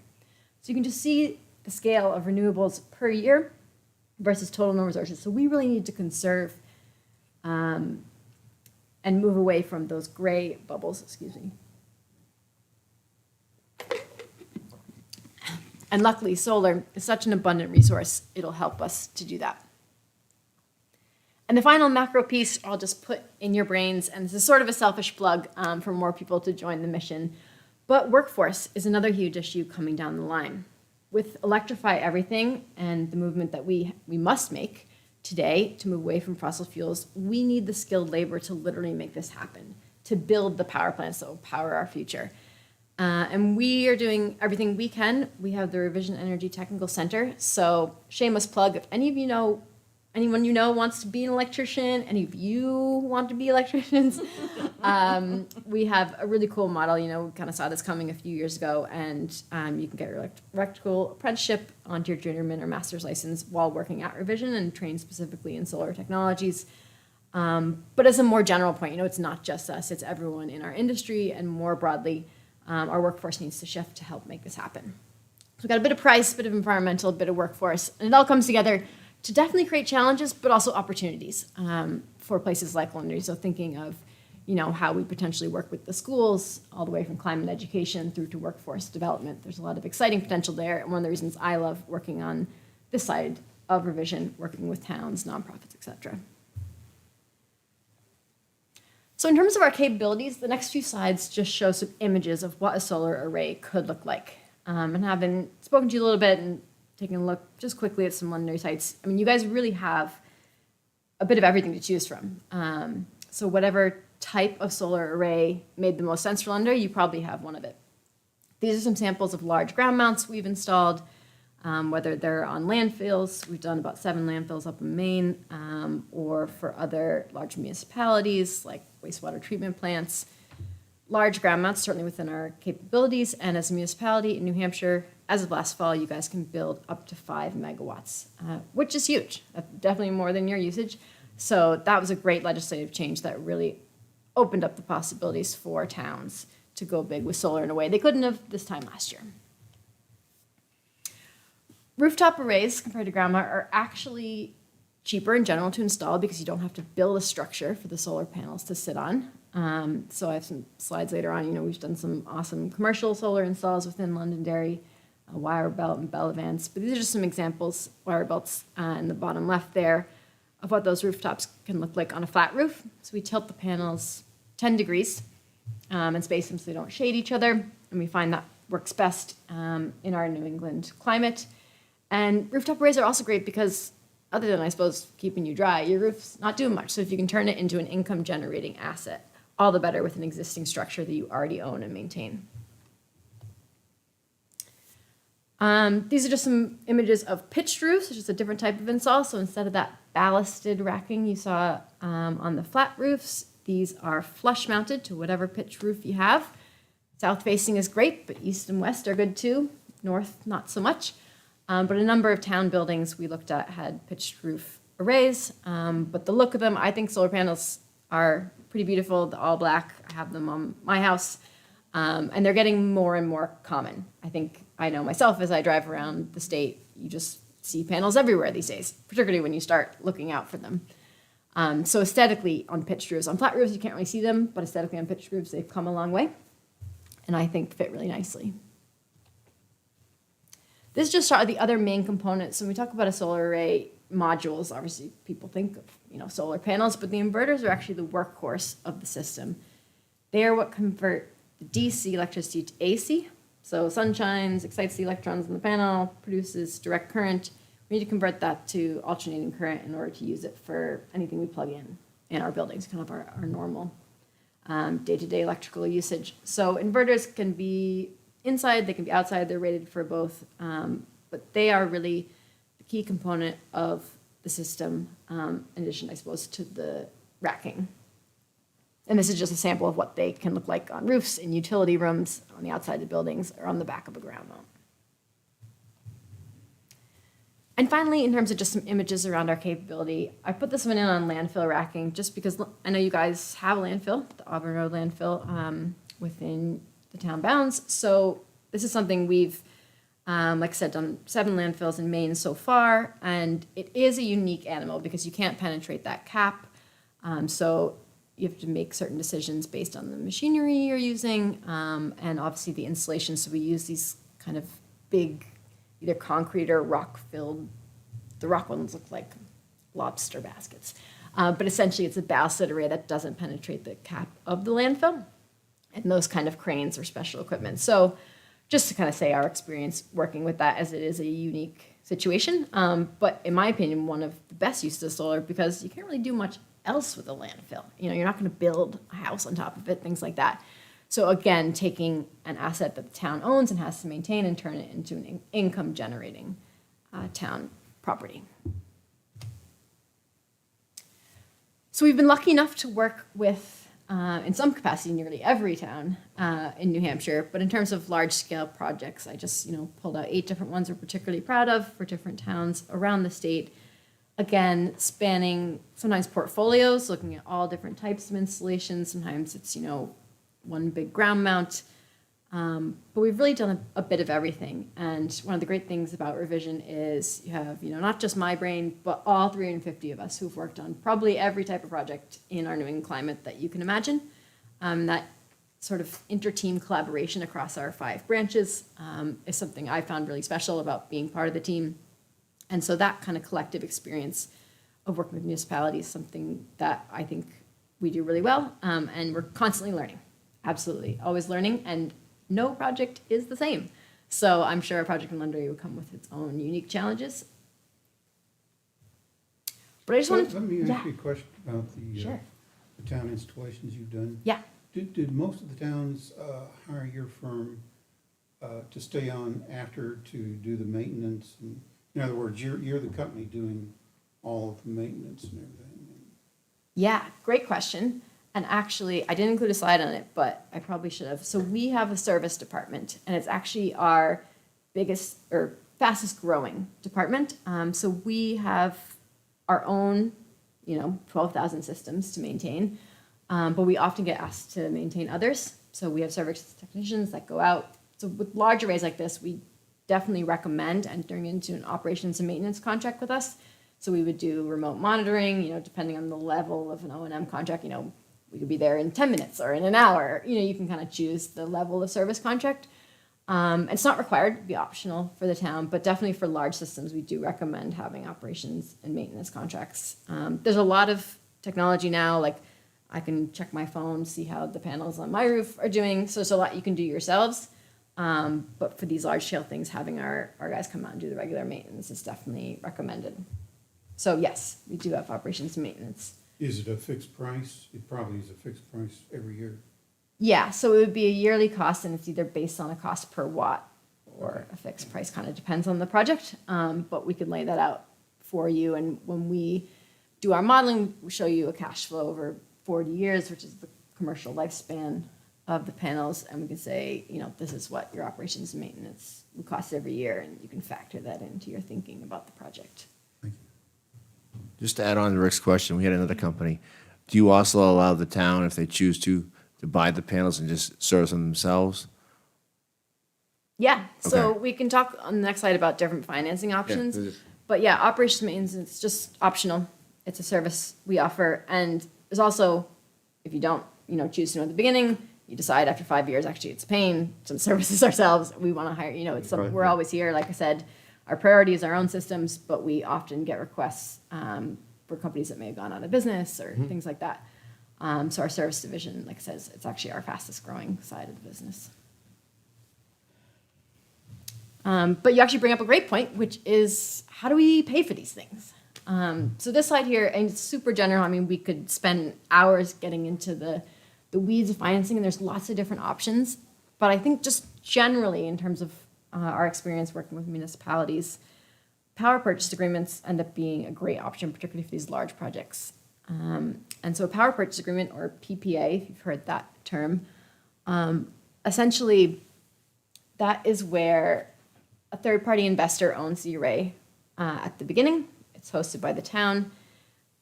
So you can just see the scale of renewables per year versus total known resources. So we really need to conserve and move away from those gray bubbles, excuse me. And luckily, solar is such an abundant resource, it'll help us to do that. And the final macro piece I'll just put in your brains, and this is sort of a selfish plug for more people to join the mission, but workforce is another huge issue coming down the line. With Electrify Everything and the movement that we must make today to move away from fossil fuels, we need the skilled labor to literally make this happen, to build the power plants that will power our future. And we are doing everything we can. We have the Revision Energy Technical Center. So shameless plug, if any of you know, anyone you know wants to be an electrician, any of you want to be electricians, we have a really cool model. We kind of saw this coming a few years ago, and you can get your electrical apprenticeship onto your journeyman or master's license while working at Revision and trained specifically in solar technologies. But as a more general point, it's not just us, it's everyone in our industry, and more broadly, our workforce needs to shift to help make this happen. So we've got a bit of price, a bit of environmental, a bit of workforce, and it all comes together to definitely create challenges, but also opportunities for places like London. So thinking of, how we potentially work with the schools, all the way from climate education through to workforce development. There's a lot of exciting potential there, and one of the reasons I love working on this side of Revision, working with towns, nonprofits, et cetera. So in terms of our capabilities, the next few slides just show some images of what a solar array could look like. And having spoken to you a little bit and taking a look just quickly at some Londonderry sites, you guys really have a bit of everything to choose from. So whatever type of solar array made the most sense for Londonderry, you probably have one of it. These are some samples of large ground mounts we've installed, whether they're on landfills. We've done about 7 landfills up in Maine, or for other large municipalities like wastewater treatment plants. Large ground mounts, certainly within our capabilities, and as a municipality in New Hampshire, as of last fall, you guys can build up to 5 megawatts, which is huge. Definitely more than your usage. So that was a great legislative change that really opened up the possibilities for towns to go big with solar in a way they couldn't have this time last year. Rooftop arrays compared to ground mount are actually cheaper in general to install because you don't have to build a structure for the solar panels to sit on. So I have some slides later on. You know, we've done some awesome commercial solar installs within Londonderry, Wire Belt and Bellavance. But these are just some examples, Wire Belts in the bottom left there, of what those rooftops can look like on a flat roof. So we tilt the panels 10 degrees and space them so they don't shade each other. And we find that works best in our New England climate. And rooftop arrays are also great because other than, I suppose, keeping you dry, your roof's not doing much. So if you can turn it into an income generating asset, all the better with an existing structure that you already own and maintain. These are just some images of pitched roofs, which is a different type of install. So instead of that ballasted racking you saw on the flat roofs, these are flush mounted to whatever pitched roof you have. South facing is great, but east and west are good too. North, not so much. But a number of town buildings we looked at had pitched roof arrays. But the look of them, I think solar panels are pretty beautiful. The all black, I have them on my house. And they're getting more and more common. I know myself as I drive around the state, you just see panels everywhere these days, particularly when you start looking out for them. So aesthetically on pitched roofs, on flat roofs you can't really see them, but aesthetically on pitched roofs they've come a long way and I think fit really nicely. This just are the other main components. So when we talk about a solar array modules, obviously people think of solar panels, but the inverters are actually the workhorse of the system. They are what convert the DC electricity to AC. So sun shines, excites the electrons in the panel, produces direct current. We need to convert that to alternating current in order to use it for anything we plug in our buildings, kind of our normal day-to-day electrical usage. So inverters can be inside, they can be outside, they're rated for both, but they are really the key component of the system, in addition, I suppose, to the racking. And this is just a sample of what they can look like on roofs, in utility rooms, on the outside of buildings, or on the back of a ground mount. And finally, in terms of just some images around our capability, I put this one in on landfill racking just because I know you guys have a landfill, the Auburn Road landfill, within the town bounds. So this is something we've, like I said, done 7 landfills in Maine so far, and it is a unique animal because you can't penetrate that cap. So you have to make certain decisions based on the machinery you're using, and obviously the insulation. So we use these kind of big, either concrete or rock-filled, the rock ones look like lobster baskets. But essentially it's a ballasted array that doesn't penetrate the cap of the landfill. And those kind of cranes are special equipment. So just to kind of say our experience working with that, as it is a unique situation, but in my opinion, one of the best uses of solar because you can't really do much else with a landfill. You're not going to build a house on top of it, things like that. So again, taking an asset that the town owns and has to maintain and turn it into an income generating town property. So we've been lucky enough to work with, in some capacity, nearly every town in New Hampshire, but in terms of large scale projects, I just pulled out 8 different ones we're particularly proud of for different towns around the state. Again, spanning sometimes portfolios, looking at all different types of installations. Sometimes it's, one big ground mount. But we've really done a bit of everything. And one of the great things about Revision is you have, not just my brain, but all 350 of us who've worked on probably every type of project in our New England climate that you can imagine. That sort of inter-team collaboration across our 5 branches is something I found really special about being part of the team. And so that kind of collective experience of working with municipalities is something that I think we do really well. And we're constantly learning, absolutely, always learning. And no project is the same. So I'm sure a project in Londonderry would come with its own unique challenges. But I just wanted to... Let me ask you a question about Sure. the town installations you've done. Yeah. Did most of the towns hire your firm to stay on after to do the maintenance? And, in other words, you're the company doing all of the maintenance and everything. Yeah, great question. And actually, I didn't include a slide on it, but I probably should have. So we have a service department, and it's actually our biggest or fastest growing department. So we have our own, 12,000 systems to maintain. But we often get asked to maintain others. So we have service technicians that go out. So with large arrays like this, we definitely recommend entering into an operations and maintenance contract with us. So we would do remote monitoring, depending on the level of an O&M contract, we could be there in 10 minutes or in an hour. You can kind of choose the level of service contract. It's not required, it'd be optional for the town, but definitely for large systems, we do recommend having operations and maintenance contracts. There's a lot of technology now, like I can check my phone, see how the panels on my roof are doing. So there's a lot you can do yourselves. But for these large scale things, having our guys come out and do the regular maintenance is definitely recommended. So yes, we do have operations and maintenance. Is it a fixed price? It probably is a fixed price every year. Yeah, so it would be a yearly cost, and it's either based on a cost per watt or a fixed price, kind of depends on the project. But we could lay that out for you, and when we do our modeling, we show you a cash flow over 40 years, which is the commercial lifespan of the panels, and we can say, this is what your operations and maintenance will cost every year, and you can factor that into your thinking about the project. Just to add on to Rick's question, we had another company. Do you also allow the town, if they choose to buy the panels and just service them themselves? Yeah, so Okay. we can talk on the next slide about different financing options. But yeah, operations maintenance is just optional. It's a service we offer. And there's also, if you don't, choose to know at the beginning, you decide after 5 years, actually it's a pain, some services ourselves, we want to hire, it's something, Right. we're always here. Like I said, our priority is our own systems, but we often get requests for companies that may have gone out of business or things like that. So our service division, like I said, it's actually our fastest growing side of the business. But you actually bring up a great point, which is how do we pay for these things? So this slide here, and it's super general. I mean, we could spend hours getting into the weeds of financing, and there's lots of different options. But I think just generally, in terms of our experience working with municipalities, power purchase agreements end up being a great option, particularly for these large projects. And so a power purchase agreement, or PPA, if you've heard that term, essentially that is where a third-party investor owns the array at the beginning. It's hosted by the town,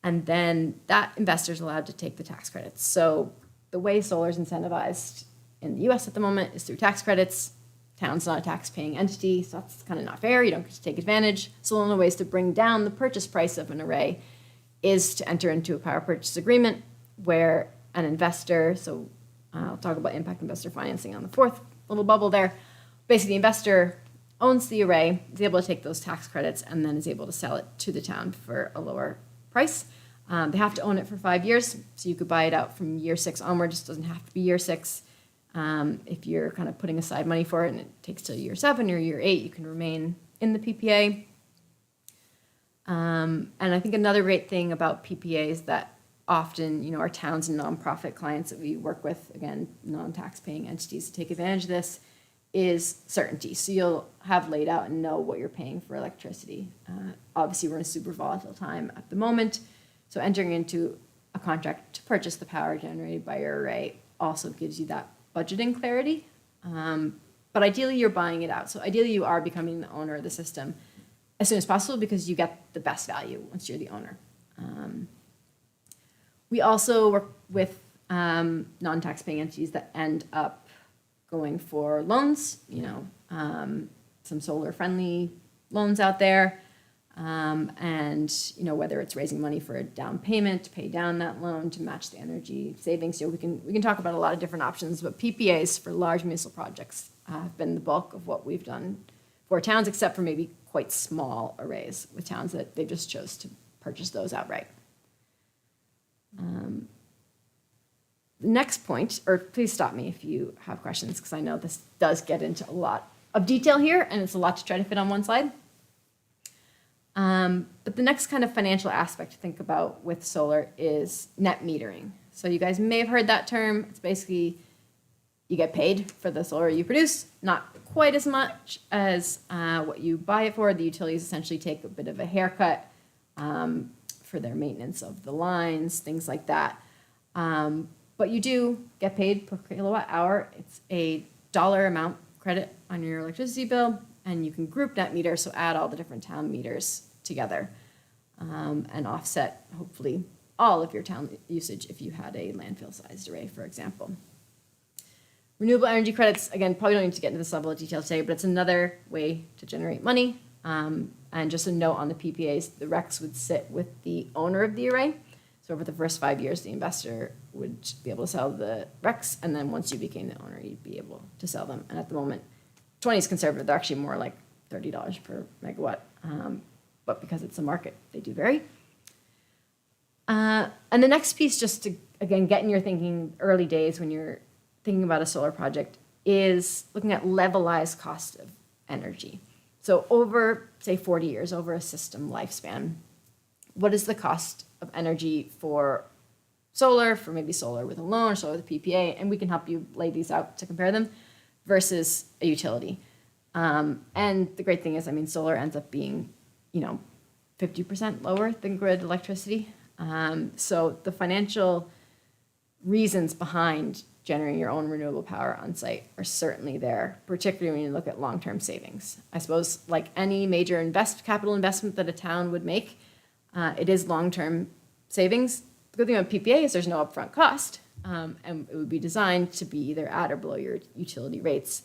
and then that investor is allowed to take the tax credits. So the way solar is incentivized in the US at the moment is through tax credits. Town's not a tax-paying entity, so that's kind of not fair. You don't get to take advantage. So one of the ways to bring down the purchase price of an array is to enter into a power purchase agreement where an investor, so I'll talk about impact investor financing on the fourth little bubble there. Basically, the investor owns the array, is able to take those tax credits, and then is able to sell it to the town for a lower price. They have to own it for 5 years, so you could buy it out from year 6 onwards. It doesn't have to be year 6. If you're kind of putting aside money for it and it takes till year 7 or year 8, you can remain in the PPA. And I think another great thing about PPAs that often, our towns and nonprofit clients that we work with, again, non-tax-paying entities to take advantage of this, is certainty. So you'll have laid out and know what you're paying for electricity. Obviously, we're in a super volatile time at the moment, so entering into a contract to purchase the power generated by your array also gives you that budgeting clarity. But ideally, you're buying it out. So ideally, you are becoming the owner of the system as soon as possible because you get the best value once you're the owner. We also work with non-tax-paying entities that end up going for loans, some solar-friendly loans out there. And, whether it's raising money for a down payment to pay down that loan to match the energy savings. We can talk about a lot of different options, but PPAs for large municipal projects have been the bulk of what we've done for towns, except for maybe quite small arrays with towns that they just chose to purchase those outright. Next point, or please stop me if you have questions, because I know this does get into a lot of detail here, and it's a lot to try to fit on one slide. But the next kind of financial aspect to think about with solar is net metering. So you guys may have heard that term. It's basically you get paid for the solar you produce, not quite as much as what you buy it for. The utilities essentially take a bit of a haircut for their maintenance of the lines, things like that. But you do get paid per kilowatt hour. It's a dollar amount credit on your electricity bill, and you can group net meter, so add all the different town meters together and offset, hopefully, all of your town usage if you had a landfill-sized array, for example. Renewable energy credits, again, probably don't need to get into this level of detail today, but it's another way to generate money. And just a note on the PPAs, the RECs would sit with the owner of the array. So over the first 5 years, the investor would be able to sell the RECs, and then once you became the owner, you'd be able to sell them. And at the moment, 20 is conservative, they're actually more like $30 per megawatt. But because it's a market, they do vary. And the next piece, just to, again, get in your thinking early days when you're thinking about a solar project, is looking at levelized cost of energy. So over, say, 40 years, over a system lifespan, what is the cost of energy for solar, for maybe solar with a loan, solar with a PPA, and we can help you lay these out to compare them, versus a utility. And the great thing is, I mean, solar ends up being, 50% lower than grid electricity. So the financial reasons behind generating your own renewable power on site are certainly there, particularly when you look at long-term savings. I suppose like any major capital investment that a town would make, it is long-term savings. The good thing about PPA is there's no upfront cost, and it would be designed to be either at or below your utility rates.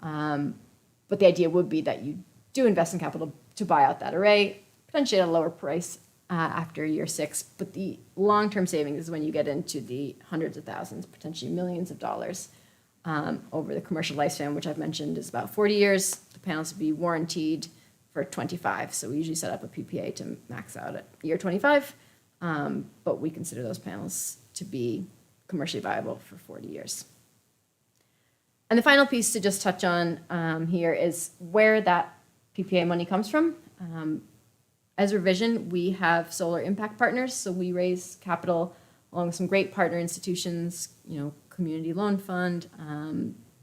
But the idea would be that you do invest in capital to buy out that array, potentially at a lower price after year 6. But the long-term savings is when you get into the hundreds of thousands, potentially millions of dollars over the commercial lifespan, which I've mentioned is about 40 years. The panels would be warranted for 25. So we usually set up a PPA to max out at year 25. But we consider those panels to be commercially viable for 40 years. And the final piece to just touch on here is where that PPA money comes from. As Revision, we have solar impact partners, so we raise capital along with some great partner institutions, Community Loan Fund,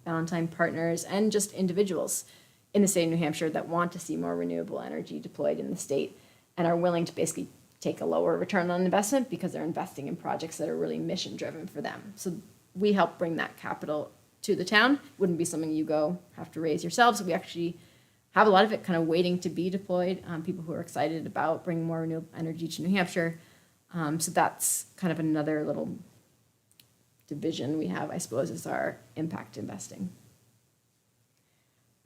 Valentine Partners, and just individuals in the state of New Hampshire that want to see more renewable energy deployed in the state and are willing to basically take a lower return on investment because they're investing in projects that are really mission driven for them. So we help bring that capital to the town. Wouldn't be something you have to raise yourselves. We actually have a lot of it kind of waiting to be deployed. People who are excited about bringing more renewable energy to New Hampshire. So that's kind of another little division we have, I suppose, is our impact investing.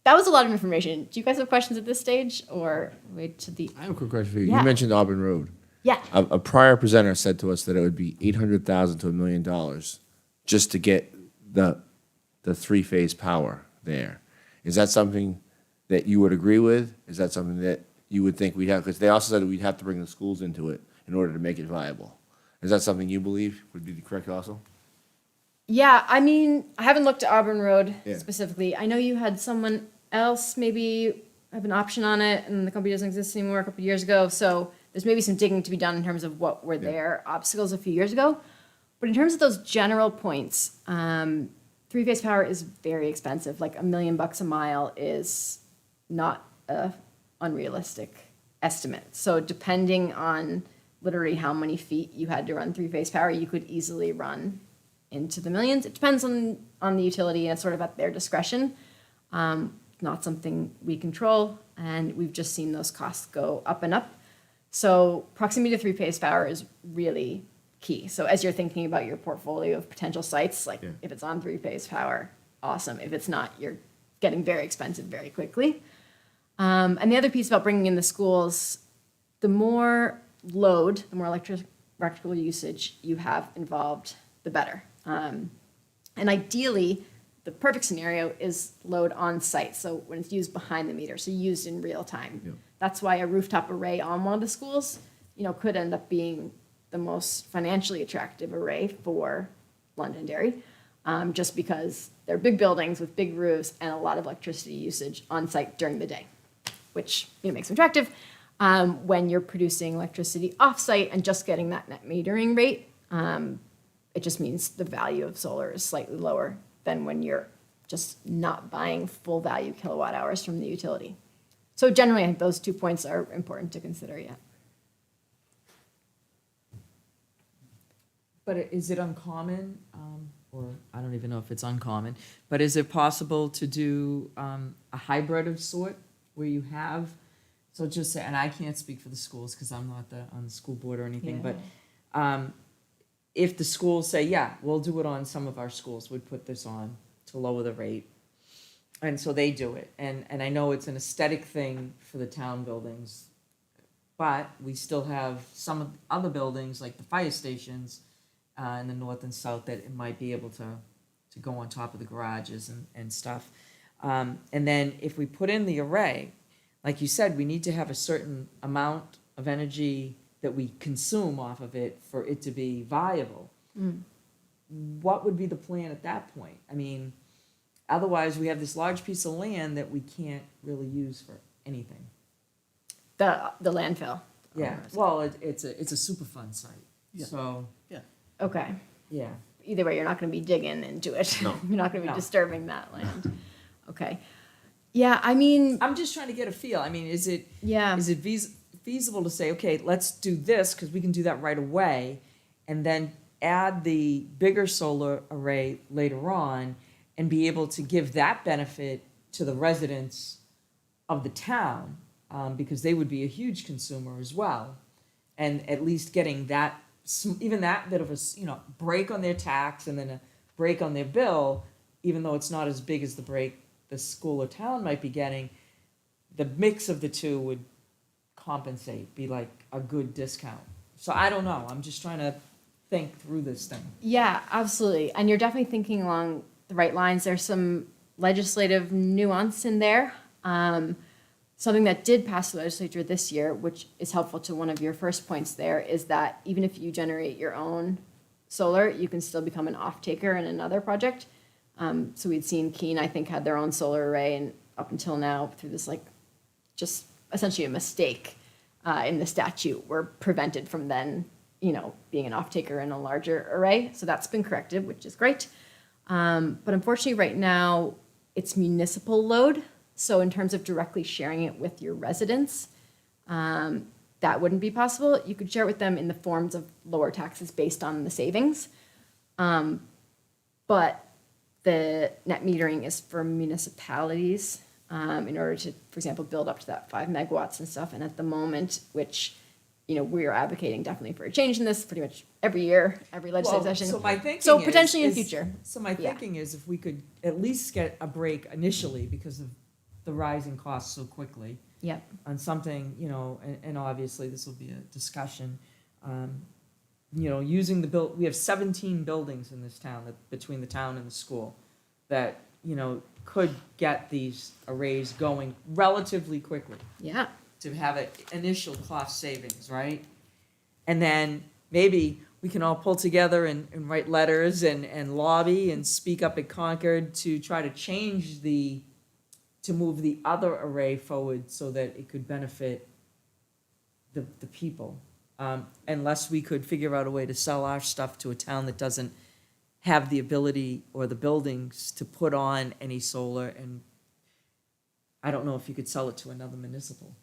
That was a lot of information. Do you guys have questions at this stage, or wait to the? I have a quick question for you. Yeah. You mentioned Auburn Road. Yeah. A prior presenter said to us that it would be $800,000 to $1 million just to get the three-phase power there. Is that something that you would agree with? Is that something that you would think we'd have? Because they also said we'd have to bring the schools into it in order to make it viable. Is that something you believe would be correct also? Yeah, I mean, I haven't looked at Auburn Road Yeah. specifically. I know you had someone else maybe have an option on it, and the company doesn't exist anymore a couple of years ago. So there's maybe some digging to be done in terms of what were their obstacles a few years ago. But in terms of those general points, three-phase power is very expensive. Like $1 million a mile is not a unrealistic estimate. So depending on literally how many feet you had to run three-phase power, you could easily run into the millions. It depends on the utility, and it's sort of at their discretion. Not something we control, and we've just seen those costs go up and up. So proximity to three-phase power is really key. So as you're thinking about your portfolio of potential sites, like if it's on three-phase power, awesome. If it's not, you're getting very expensive very quickly. And the other piece about bringing in the schools, the more load, the more electrical usage you have involved, the better. And ideally, the perfect scenario is load on site. So when it's used behind the meter, so used in real time. Yep. That's why a rooftop array on one of the schools, could end up being the most financially attractive array for Londonderry, just because they're big buildings with big roofs and a lot of electricity usage on site during the day, which makes them attractive. When you're producing electricity off-site and just getting that net metering rate, it just means the value of solar is slightly lower than when you're just not buying full value kilowatt hours from the utility. So generally, I think those 2 points are important to consider, yeah. But is it uncommon, or I don't even know if it's uncommon, but is it possible to do a hybrid of sort where you have, so just say, and I can't speak for the schools because I'm not on the school board or anything, but If the schools say, yeah, we'll do it on some of our schools, would put this on to lower the rate. And so they do it. And I know it's an aesthetic thing for the town buildings, but we still have some of the other buildings, like the fire stations, in the north and south, that it might be able to go on top of the garages and stuff. And then if we put in the array, like you said, we need to have a certain amount of energy that we consume off of it for it to be viable. What would be the plan at that point? I mean, otherwise we have this large piece of land that we can't really use for anything. The landfill. Yeah, well, it's a Superfund site, Yeah. so, Okay. yeah. Either way, you're not gonna be digging into it. No. You're not gonna be No. disturbing that land. Okay. Yeah, I mean, I'm just trying to get a feel. I mean, is it yeah. feasible to say, okay, let's do this, because we can do that right away, and then add the bigger solar array later on, and be able to give that benefit to the residents of the town, because they would be a huge consumer as well, and at least getting that, even that bit of a, break on their tax and then a break on their bill, even though it's not as big as the break the school or town might be getting, the mix of the two would compensate, be like a good discount. So I don't know, I'm just trying to think through this thing. Yeah, absolutely. And you're definitely thinking along the right lines. There's some legislative nuance in there. Something that did pass the legislature this year, which is helpful to one of your first points there, is that even if you generate your own solar, you can still become an off-taker in another project. So we'd seen Keene, I think, had their own solar array, and up until now, through this just essentially a mistake in the statute, were prevented from then, being an off-taker in a larger array. So that's been corrected, which is great. But unfortunately, right now, it's municipal load. So in terms of directly sharing it with your residents, that wouldn't be possible. You could share it with them in the forms of lower taxes based on the savings. But the net metering is for municipalities in order to, for example, build up to that 5 megawatts and stuff. And at the moment, which, we are advocating definitely for a change in this pretty much every year, every legislative session. So my thinking So is- potentially in is- future. So my Yeah. thinking is if we could at least get a break initially because of the rising costs so quickly Yep. on something, and obviously this will be a discussion, using we have 17 buildings in this town, between the town and the school, that, could get these arrays going relatively quickly Yeah. to have an initial cost savings, right? And then maybe we can all pull together and write letters and lobby and speak up at Concord to try to change to move the other array forward so that it could benefit the people. Unless we could figure out a way to sell our stuff to a town that doesn't have the ability or the buildings to put on any solar, and I don't know if you could sell it to another municipal.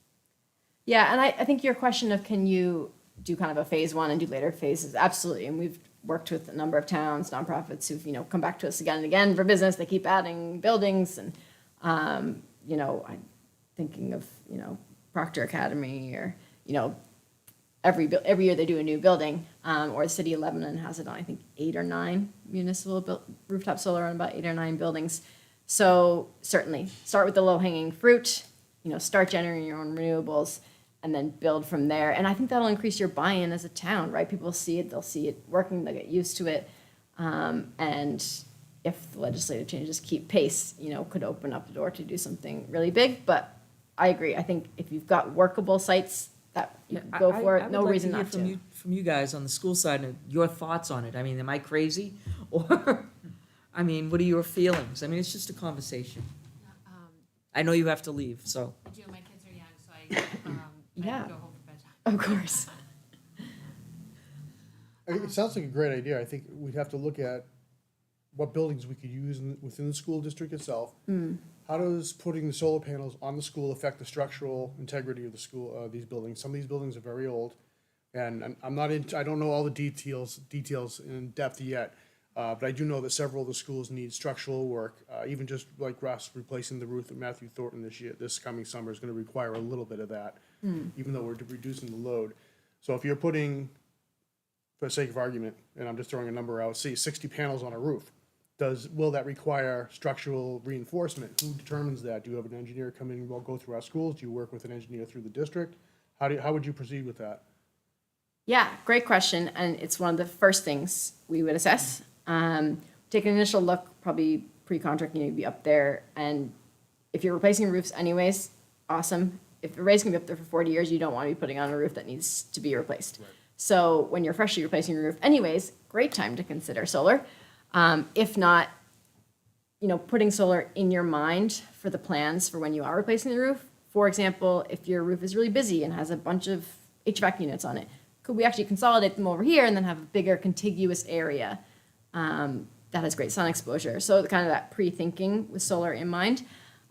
Yeah, and I think your question of can you do kind of a phase one and do later phases, absolutely. And we've worked with a number of towns, nonprofits who've, come back to us again and again for business. They keep adding buildings and, I'm thinking of, Proctor Academy or, every year they do a new building, or the city of Lebanon has it on, I think, 8 or 9 municipal rooftop solar on about 8 or 9 buildings. So certainly start with the low hanging fruit, start generating your own renewables and then build from there. And I think that'll increase your buy-in as a town, right? People see it, they'll see it working, they'll get used to it. And if the legislative changes keep pace, could open up the door to do something really big. But I agree. I think if you've got workable sites that you can go for I it, no would like reason to hear not from to. you, from you guys on the school side and your thoughts on it. I mean, am I crazy? Or, I mean, what are your feelings? I mean, it's just a conversation. I know you have to leave, so. I do, my kids are young, so I Yeah. have to go home for bedtime. Of course. It sounds like a great idea. I think we'd have to look at what buildings we could use within the school district itself. How does putting the solar panels on the school affect the structural integrity of the school, these buildings? Some of these buildings are very old, and I don't know all the details in depth yet, but I do know that several of the schools need structural work. Even just like Russ replacing the roof at Matthew Thornton this coming summer is going to require a little bit of that, even though we're reducing the load. So if you're putting for the sake of argument, and I'm just throwing a number out, say 60 panels on a roof, will that require structural reinforcement? Who determines that? Do you have an engineer come in and go through our schools? Do you work with an engineer through the district? How would you proceed with that? Yeah, great question, and it's one of the first things we would assess. Take an initial look, probably pre-contract, you need to be up there, and if you're replacing roofs anyways, awesome. If the rate's gonna be up there for 40 years, you don't wanna be putting on a roof that needs to be replaced. So when you're freshly replacing your roof anyways, great time to consider solar. If not, putting solar in your mind for the plans for when you are replacing the roof. For example, if your roof is really busy and has a bunch of HVAC units on it, could we actually consolidate them over here and then have a bigger contiguous area that has great sun exposure? So kind of that pre-thinking with solar in mind.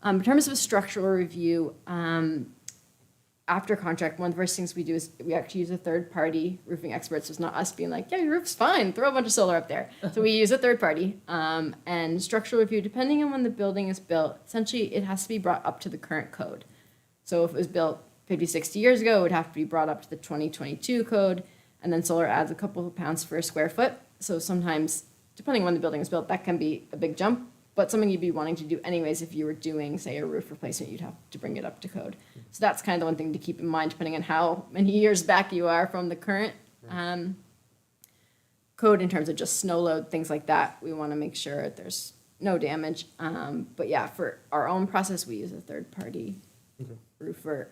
In terms of a structural review, after contract, one of the first things we do is we actually use a third-party roofing expert. So it's not us being like, yeah, your roof's fine, throw a bunch of solar up there. So we use a third party. And structural review, depending on when the building is built, essentially it has to be brought up to the current code. So if it was built 50, 60 years ago, it would have to be brought up to the 2022 code. And then solar adds a couple of pounds per square foot. So sometimes, depending on when the building was built, that can be a big jump. But something you'd be wanting to do anyways if you were doing, say, a roof replacement, you'd have to bring it up to code. So that's kind of the one thing to keep in mind, depending on how many years back you are from the current code in terms of just snow load, things like that. We want to make sure there's no damage. But yeah, for our own process, we use a third-party roofer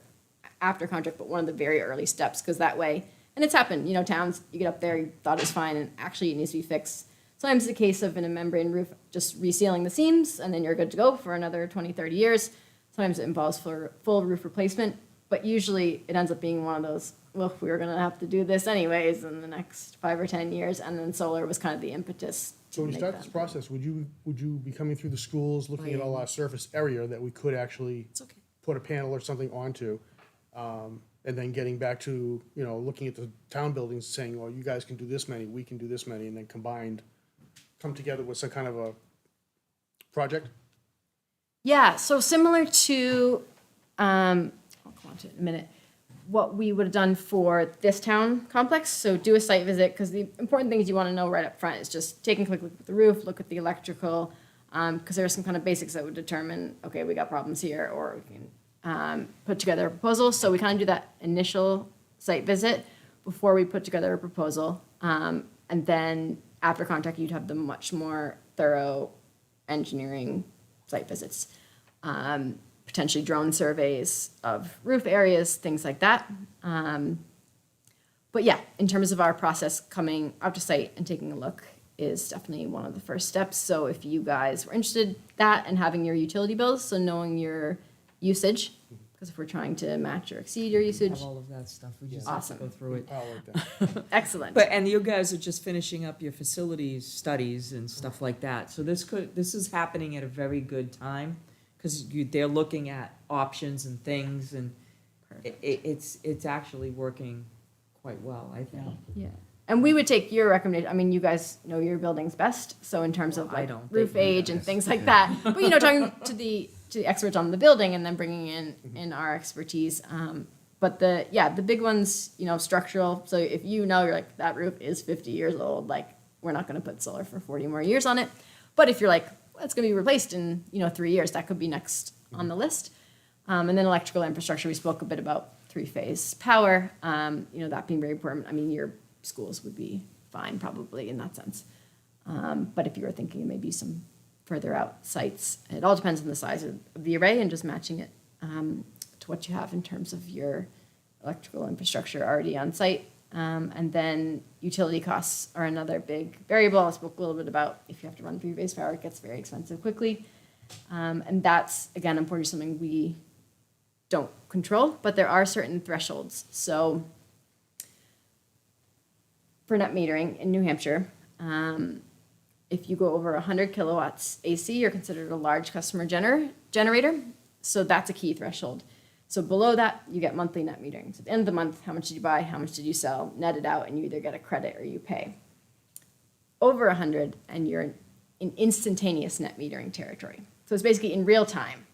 after contract, but one of the very early steps, because that way, and it's happened, towns, you get up there, you thought it was fine, and actually it needs to be fixed. Sometimes it's a case of in a membrane roof, just resealing the seams, and then you're good to go for another 20, 30 years. Sometimes it involves full roof replacement, but usually it ends up being one of those, well, we were gonna have to do this anyways in the next 5 or 10 years, and then solar was kind of the impetus to So when you make start that. this process, would you be coming through the schools, looking at all our surface area that we could actually put a panel or something onto? And then getting back to, looking at the town buildings, saying, well, you guys can do this many, we can do this many, and then combined, come together with some kind of a project? Yeah, so similar to, I'll come on to it in a minute, what we would have done for this town complex. So do a site visit, because the important things you want to know right up front is just take a quick look at the roof, look at the electrical, because there are some kind of basics that would determine, okay, we got problems here, or we can put together a proposal. So we kind of do that initial site visit before we put together a proposal. And then after contract, you'd have the much more thorough engineering site visits. Potentially drone surveys of roof areas, things like that. But yeah, in terms of our process, coming out to site and taking a look is definitely one of the first steps. So if you guys were interested in that and having your utility bills, so knowing your usage, because if we're trying to match or exceed your usage, Have all of that stuff. We just Awesome. have to go through it. I like that. excellent. And you guys are just finishing up your facilities studies and stuff like that. So this is happening at a very good time, because they're looking at options and things, and it's actually working quite well, I think. Yeah, and we would take your recommendation. I mean, you guys know your buildings best, so in terms of Well, I like don't. roof They know age and things like that. But talking to the experts on the building and then bringing in our expertise. But the big ones, structural. So if you're like, that roof is 50 years old, like we're not going to put solar for 40 more years on it. But if you're like, well, it's going to be replaced in 3 years, that could be next on the list. And then electrical infrastructure, we spoke a bit about 3-phase power. That being very important. I mean, your schools would be fine probably in that sense. But if you were thinking maybe some further out sites, it all depends on the size of the array and just matching it to what you have in terms of your electrical infrastructure already on site. And then utility costs are another big variable. I spoke a little bit about if you have to run 3-phase power, it gets very expensive quickly. And that's, again, unfortunately something we don't control, but there are certain thresholds. So for net metering in New Hampshire, if you go over 100 kilowatts AC, you're considered a large customer generator. So that's a key threshold. So below that, you get monthly net metering. So at the end of the month, how much did you buy? How much did you sell? Net it out, and you either get a credit or you pay. Over 100, and you're in instantaneous net metering territory. So it's basically in real time.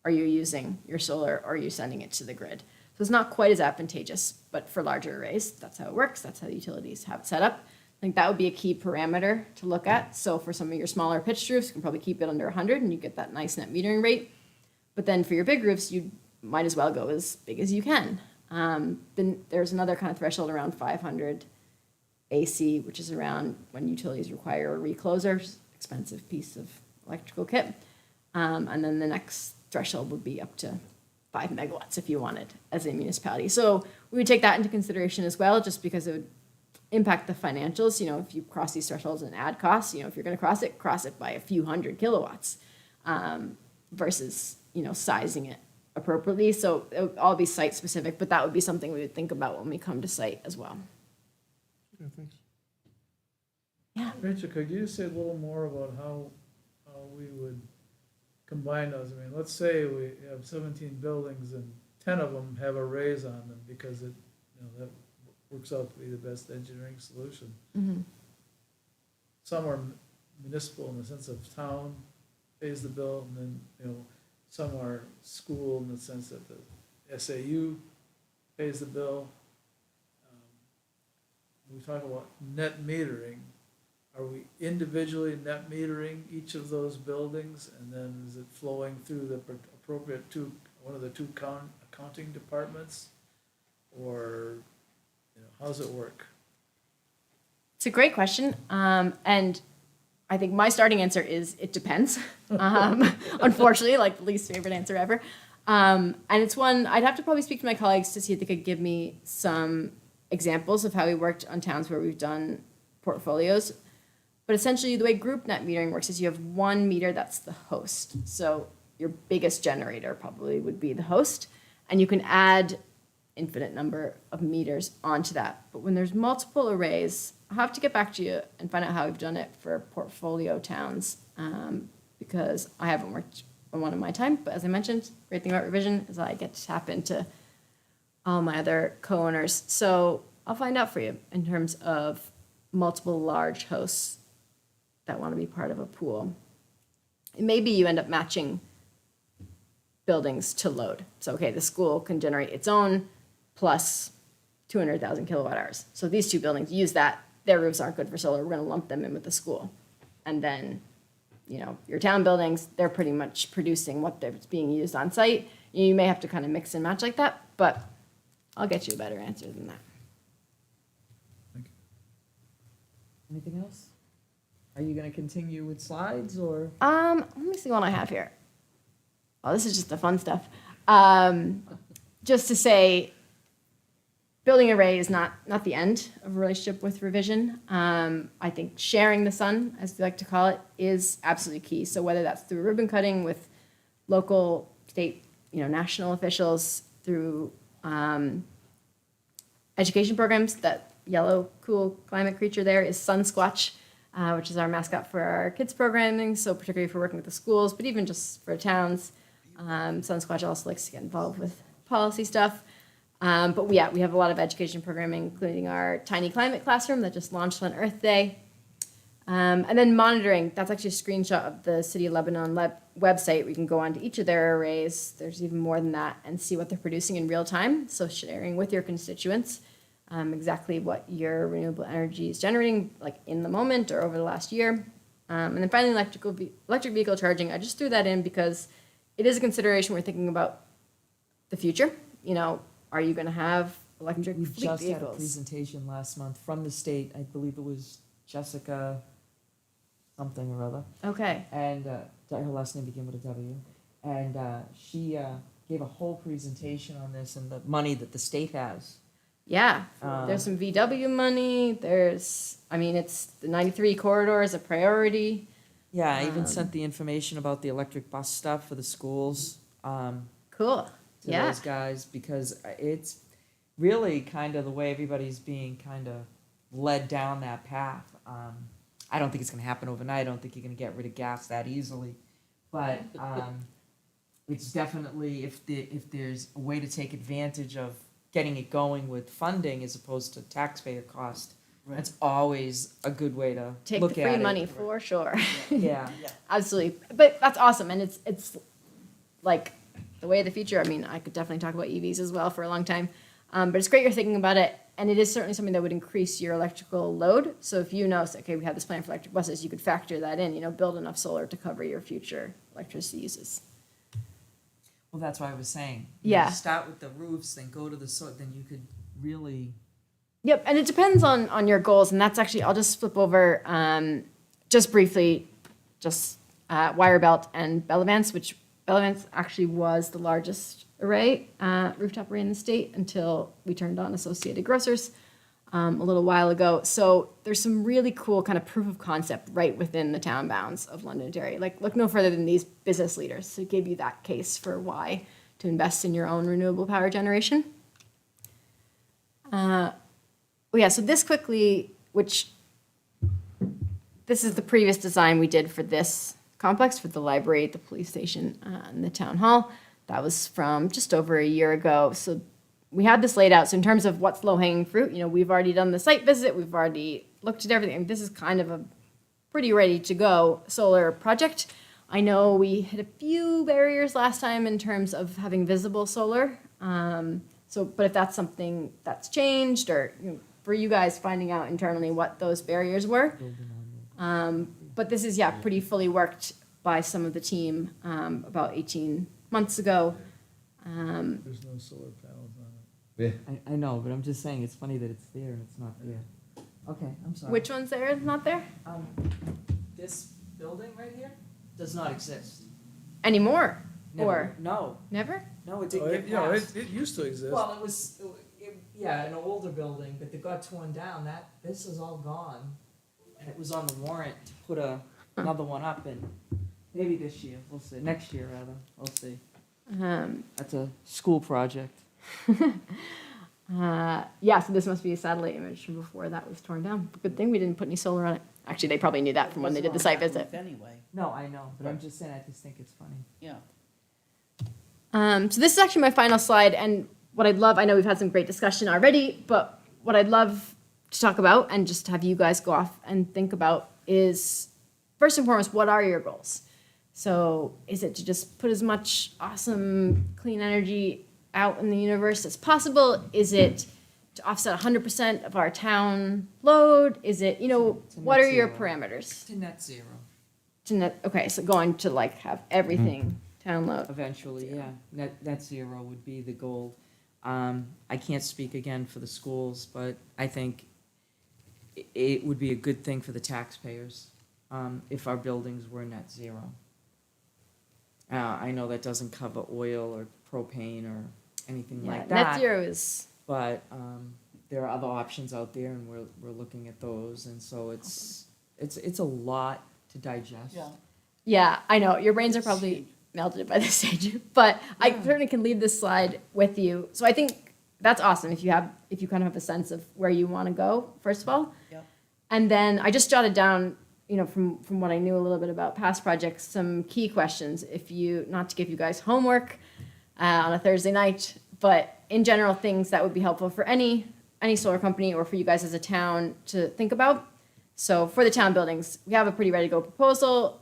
Are you using your solar, or are you sending it to the grid? So it's not quite as advantageous, but for larger arrays, that's how it works. That's how the utilities have it set up. I think that would be a key parameter to look at. So for some of your smaller pitched roofs, you can probably keep it under 100 and you get that nice net metering rate. But then for your big roofs, you might as well go as big as you can. Then there's another kind of threshold around 500 AC, which is around when utilities require a recloser, expensive piece of electrical kit. And then the next threshold would be up to 5 megawatts if you wanted as a municipality. So we would take that into consideration as well, just because it would impact the financials. You know, if you cross these thresholds and add costs, you know, if you're going to cross it by a few hundred kilowatts versus, you know, sizing it appropriately. So it would all be site specific, but that would be something we would think about when we come to site as well. Yeah, thanks. Rachel, could you say a little more about how we would combine those? I mean, let's say we have 17 buildings and 10 of them have arrays on them because it, you know, that works out to be the best engineering solution. Some are municipal in the sense of town pays the bill, and then, you know, some are school in the sense that the SAU pays the bill. We talk about net metering. Are we individually net metering each of those buildings, and then is it flowing through the appropriate one of the two accounting departments? Or, you know, how's it work? It's a great question. And I think my starting answer is it depends. Unfortunately, like the least favorite answer ever. And it's one I'd have to probably speak to my colleagues to see if they could give me some examples of how we worked on towns where we've done portfolios. But essentially, the way group net metering works is you have one meter that's the host. So your biggest generator probably would be the host, and you can add infinite number of meters onto that. But when there's multiple arrays, I'll have to get back to you and find out how we've done it for portfolio towns, because I haven't worked on one in my time. But as I mentioned, great thing about revision is I get to tap into all my other co-owners. So I'll find out for you in terms of multiple large hosts that want to be part of a pool. And maybe you end up matching buildings to load. So, okay, the school can generate its own plus 200,000 kilowatt hours. So these two buildings use that. Their roofs aren't good for solar. We're going to lump them in with the school. And then, you know, your town buildings, they're pretty much producing what that's being used on site. You may have to kind of mix and match like that, but I'll get you a better answer than that. Anything else? Are you gonna continue with slides or? Let me see what I have here. Oh, this is just the fun stuff. Just to say, building array is not the end of a relationship with revision. I think sharing the sun, as we like to call it, is absolutely key. So whether that's through ribbon cutting with local, state, you know, national officials, through education programs, that yellow cool climate creature there is Sun Squatch, which is our mascot for our kids programming. So particularly for working with the schools, but even just for towns, Sun Squatch also likes to get involved with policy stuff. But yeah, we have a lot of education programming, including our Tiny Climate Classroom that just launched on Earth Day. And then monitoring, that's actually a screenshot of the City of Lebanon website. We can go onto each of their arrays, there's even more than that, and see what they're producing in real time. So sharing with your constituents exactly what your renewable energy is generating, like in the moment or over the last year. And then finally, electric vehicle charging. I just threw that in because it is a consideration we're thinking about the future. You know, are you going to have electric We fleet just had a vehicles? presentation last month from the state, I believe it was Jessica something or other, Okay. and her last name began with a W, and she gave a whole presentation on this and the money that the state has. Yeah, there's some VW money. It's the 93 corridor is a priority. Yeah, I even sent the information about the electric bus stuff for the schools Cool. to Yeah. those guys, because it's really kind of the way everybody's being kind of led down that path. I don't think it's going to happen overnight. I don't think you're going to get rid of gas that easily, but it's definitely if there's a way to take advantage of getting it going with funding as opposed to taxpayer cost, that's always a good way to Take look the at free it. money for sure. Yeah. Absolutely. But that's awesome. And it's like the way of the future. I mean, I could definitely talk about EVs as well for a long time. But it's great you're thinking about it. And it is certainly something that would increase your electrical load. So if you know, say, okay, we have this plan for electric buses, you could factor that in, build enough solar to cover your future electricity uses. Well, that's why I was saying. Yeah. Start with the roofs, then go to the then you could really. Yep, and it depends on your goals, and that's actually, I'll just flip over just briefly, wire belt and Bellavance, which Bellavance actually was the largest array, rooftop array in the state until we turned on Associated Grocers a little while ago. So there's some really cool kind of proof of concept right within the town bounds of Londonderry. Like, look no further than these business leaders who gave you that case for why to invest in your own renewable power generation. So this quickly, this is the previous design we did for this complex, for the library, the police station, and the town hall. That was from just over a year ago. So we had this laid out. So in terms of what's low-hanging fruit, we've already done the site visit. We've already looked at everything. I mean, this is kind of a pretty ready-to-go solar project. I know we hit a few barriers last time in terms of having visible solar. But if that's something that's changed, or for you guys finding out internally what those barriers were. But this is, pretty fully worked by some of the team about 18 months ago. There's no solar panels on it. I know, but I'm just saying it's funny that it's there and it's not there. Okay, I'm sorry. Which one's there, not there? This building right here does not exist. Anymore? Never. Or No, never? no, it Oh, didn't get passed. it used to exist. Well, it was, an older building, but it got torn down. This is all gone. And it was on the warrant to put another one up, and maybe this year, we'll see, next year rather, we'll see. That's a school project. So this must be a satellite image from before that was torn down. Good thing we didn't put any solar on it. Actually, they probably knew that from when they did the site visit. Anyway, No, I know, but I'm just saying, I just think it's funny. yeah. So this is actually my final slide, and what I'd love, I know we've had some great discussion already, but what I'd love to talk about and just have you guys go off and think about is, first and foremost, what are your goals? So is it to just put as much awesome clean energy out in the universe as possible? Is it to offset 100% of our town load? Is it, what net are your zero. parameters? To net zero, Okay, so going to have everything town load. eventually, yeah. Net zero would be the goal. I can't speak again for the schools, but I think it would be a good thing for the taxpayers if our buildings were net zero. I know that doesn't cover oil or propane or anything like that. Net zero is, But there are other options out there, and we're looking at those, and so it's a lot to digest. yeah, I know, your brains are probably melted by this stage, but I certainly can leave this slide with you. So I think that's awesome if you kind of have a sense of where you want to go, first of all. Yep. And then I just jotted down, from what I knew a little bit about past projects, some key questions, not to give you guys homework on a Thursday night, but in general, things that would be helpful for any solar company or for you guys as a town to think about. So for the town buildings, we have a pretty ready-to-go proposal,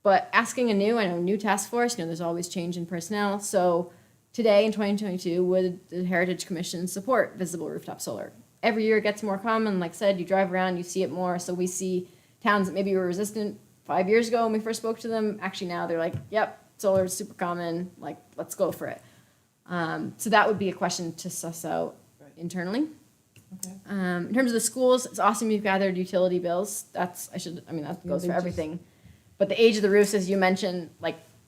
but asking I know new task force, there's always change in personnel. So today in 2022, would the Heritage Commission support visible rooftop solar? Every year it gets more common. Like I said, you drive around, you see it more. So we see towns that maybe were resistant 5 years ago when we first spoke to them. Actually now they're like, yep, solar is super common. Like, let's go for it. So that would be a question to suss out internally. Okay. In terms of the schools, it's awesome you've gathered utility bills. That goes they for just- everything. But the age of the roofs, as you mentioned,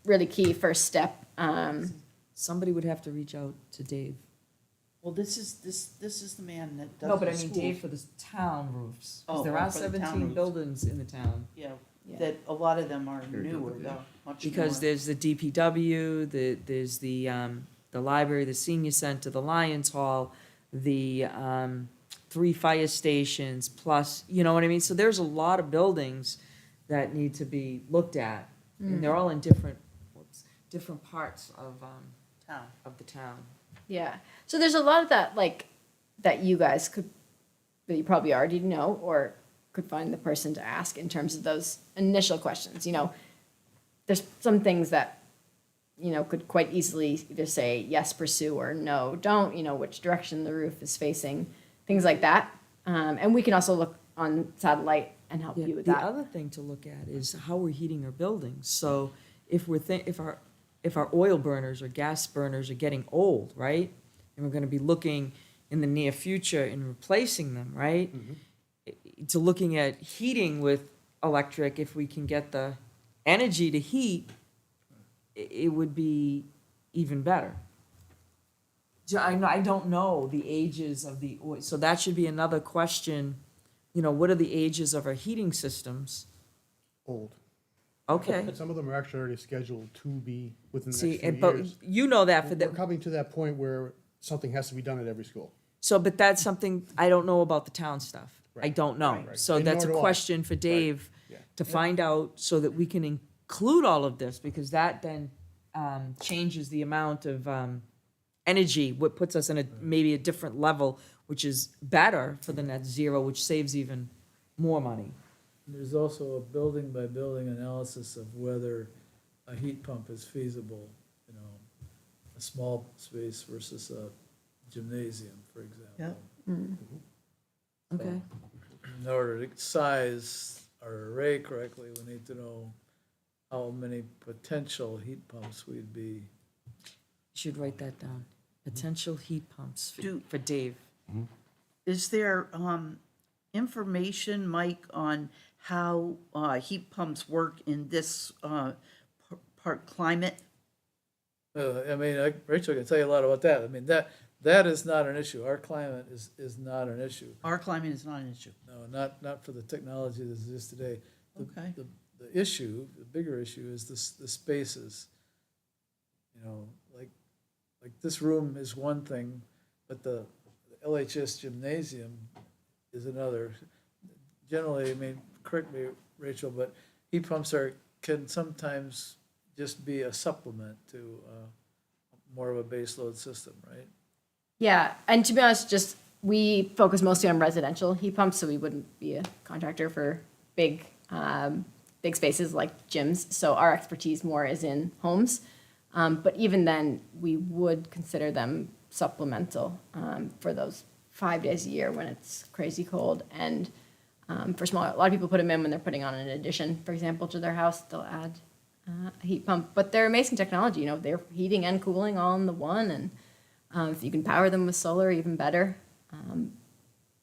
really key first step. Somebody would have to reach out to Dave. Well, this is the man that does No, but I the mean schools. Dave for the town roofs, because Oh, there oh, are for the town 17 roofs. buildings in the town. Yeah, Yeah. that a lot of them are newer, though, much Because more. there's the DPW, there's the library, the senior center, the Lions Hall, the 3 fire stations, plus, you know what I mean? So there's a lot of buildings that need to be looked at, and they're all in different parts Town. of the town. Yeah. So there's a lot of that, that you guys that you probably already know or could find the person to ask in terms of those initial questions. There's some things that could quite easily either say yes, pursue, or no, don't, which direction the roof is facing, things like that. And we can also look on satellite and help you with The that. other thing to look at is how we're heating our buildings. So if if our oil burners or gas burners are getting old, right? And we're gonna be looking in the near future in replacing them, right? To looking at heating with electric, if we can get the energy to heat, it would be even better. I don't know the ages of the oil, so that should be another question. What are the ages of our heating systems? Old. Okay. Some of them are actually already scheduled to be within the See, next few but years. you know that for We're the, coming to that point where something has to be done at every school. but that's something, I don't know about the town stuff. I Right. don't know. Right. So And that's a nor do I. question for Dave Yeah. to find out so that we can include all of this, because that then changes the amount of energy, what puts us in maybe a different level, which is better for the net zero, which saves even more money. There's also a building by building analysis of whether a heat pump is feasible, a small space versus a gymnasium, for example. Okay. In order to size our array correctly, we need to know how many potential heat pumps we'd be. Should write that down. Potential heat pumps Do- for Dave. Is there information, Mike, on how heat pumps work in this part climate? Rachel can tell you a lot about that. That is not an issue. Our climate is not an issue. Our climate is not an issue. No, not for the technology that exists today. Okay. The issue, the bigger issue is the spaces. Like this room is one thing, but the LHS gymnasium is another. Generally, correct me, Rachel, but heat pumps can sometimes just be a supplement to more of a baseload system, right? Yeah, and to be honest, we focus mostly on residential heat pumps, so we wouldn't be a contractor for big spaces like gyms. So our expertise more is in homes. But even then, we would consider them supplemental for those 5 days a year when it's crazy cold. And for a lot of people put them in when they're putting on an addition, for example, to their house. They'll add a heat pump. But they're amazing technology. They're heating and cooling all in the one. And if you can power them with solar, even better.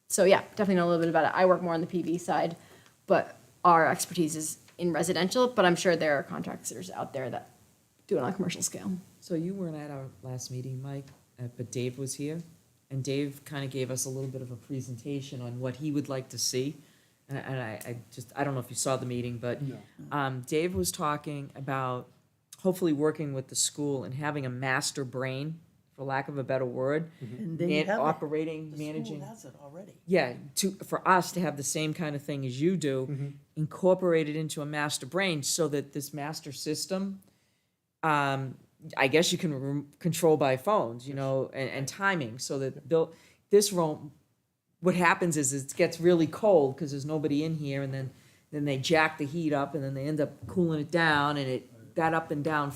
So yeah, definitely know a little bit about it. I work more on the PV side, but our expertise is in residential. But I'm sure there are contractors out there that do it on a commercial scale. So you weren't at our last meeting, Mike, but Dave was here, and Dave kind of gave us a little bit of a presentation on what he would like to see. And I don't know if you saw the meeting, but Dave was talking about hopefully working with the school and having a master brain, for lack of a better word, And they and have it. operating, The school managing. has it already. Yeah, for us to have the same kind of thing as you do, incorporate it into a master brain so that this master system, I guess you can control by phones, and timing, so that this room, what happens is it gets really cold because there's nobody in here, and then they jack the heat up, and then they end up cooling it down, and that up and down